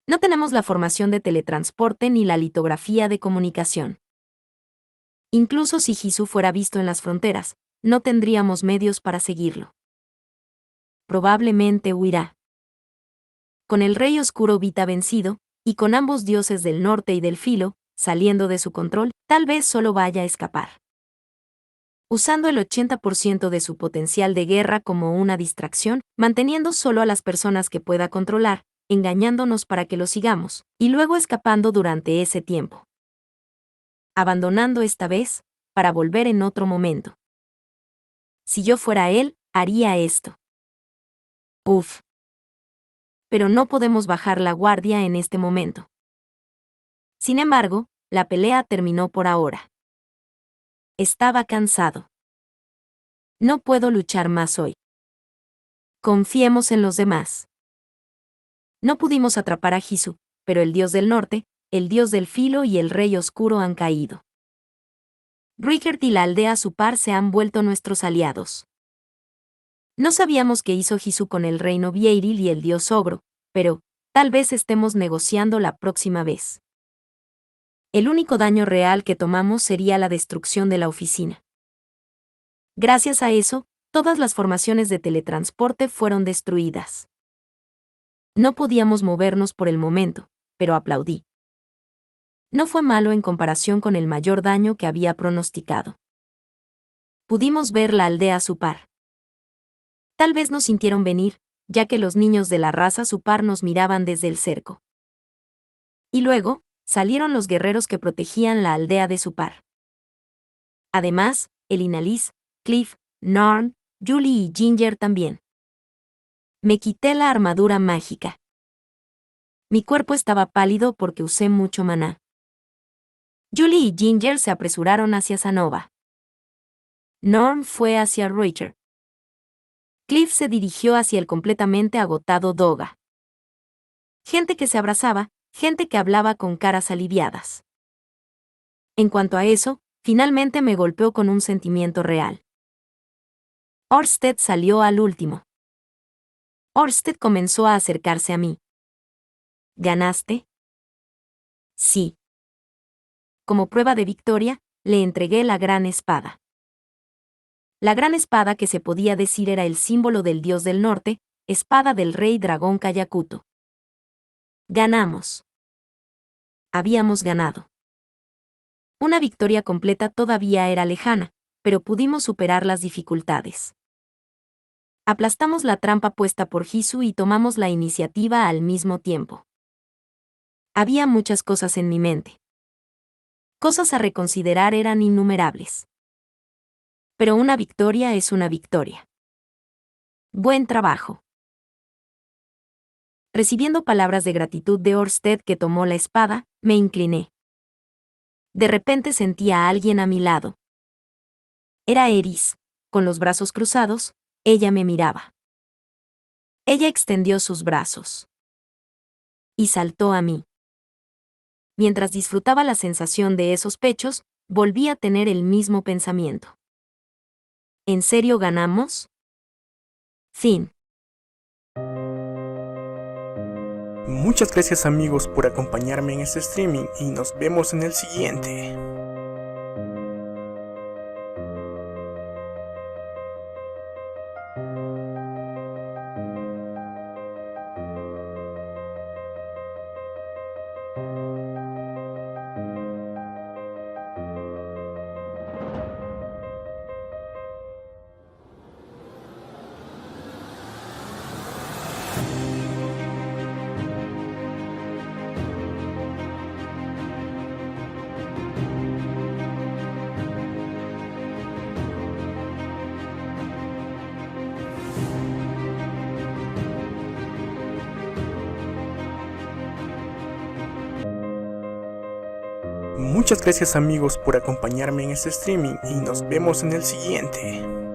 No tenemos la formación de teletransporte ni la litografía de comunicación. Incluso si Gisu fuera visto en las fronteras, no tendríamos medios para seguirlo. Probablemente huirá. Con el Rey Oscuro Vita vencido, y con ambos dioses del norte y del filo, saliendo de su control, tal vez solo vaya a escapar. Usando el 80% de su potencial de guerra como una distracción, manteniendo solo a las personas que pueda controlar, engañándonos para que lo sigamos, y luego escapando durante ese tiempo. Abandonando esta vez, para volver en otro momento. Si yo fuera él, haría esto. Uf. Pero no podemos bajar la guardia en este momento. Sin embargo, la pelea terminó por ahora. Estaba cansado. No puedo luchar más hoy. Confiemos en los demás. No pudimos atrapar a Gisu, pero el dios del norte, el dios del filo y el rey oscuro han caído. Rickert y la aldea Supar se han vuelto nuestros aliados. No sabíamos qué hizo Gisu con el reino Vieiril y el dios ogro, pero tal vez estemos negociando la próxima vez. El único daño real que tomamos sería la destrucción de la oficina. Gracias a eso, todas las formaciones de teletransporte fueron destruidas. No podíamos movernos por el momento, pero aplaudí. No fue malo en comparación con el mayor daño que había pronosticado. Pudimos ver la aldea Supar. Tal vez nos sintieron venir, ya que los niños de la raza Supar nos miraban desde el cerco. Y luego, salieron los guerreros que protegían la aldea de Supar. Además, Elina Liz, Cliff, Norn, Julie y Ginger también. Me quité la armadura mágica. Mi cuerpo estaba pálido porque usé mucho maná. Julie y Ginger se apresuraron hacia Sanova. Norm fue hacia Reuter. Cliff se dirigió hacia el completamente agotado Doga. Gente que se abrazaba, gente que hablaba con caras aliviadas. En cuanto a eso, finalmente me golpeó con un sentimiento real. Orsted salió al último. Orsted comenzó a acercarse a mí. ¿Ganaste? Sí. Como prueba de victoria, le entregué la gran espada. La gran espada que se podía decir era el símbolo del dios del norte, espada del rey dragón Kayakuto. Ganamos. Habíamos ganado. Una victoria completa todavía era lejana, pero pudimos superar las dificultades. Aplastamos la trampa puesta por Hisu y tomamos la iniciativa al mismo tiempo. Había muchas cosas en mi mente. Cosas a reconsiderar eran innumerables. Pero una victoria es una victoria. Buen trabajo. Recibiendo palabras de gratitud de Orsted que tomó la espada, me incliné. De repente sentí a alguien a mi lado. Era Eris. Con los brazos cruzados, ella me miraba. Ella extendió sus brazos. Y saltó a mí. Mientras disfrutaba la sensación de esos pechos, volví a tener el mismo pensamiento. ¿En serio ganamos? Fin. Muchas gracias amigos por acompañarme en este streaming y nos vemos en el siguiente. Muchas gracias amigos por acompañarme en este streaming y nos vemos en el siguiente.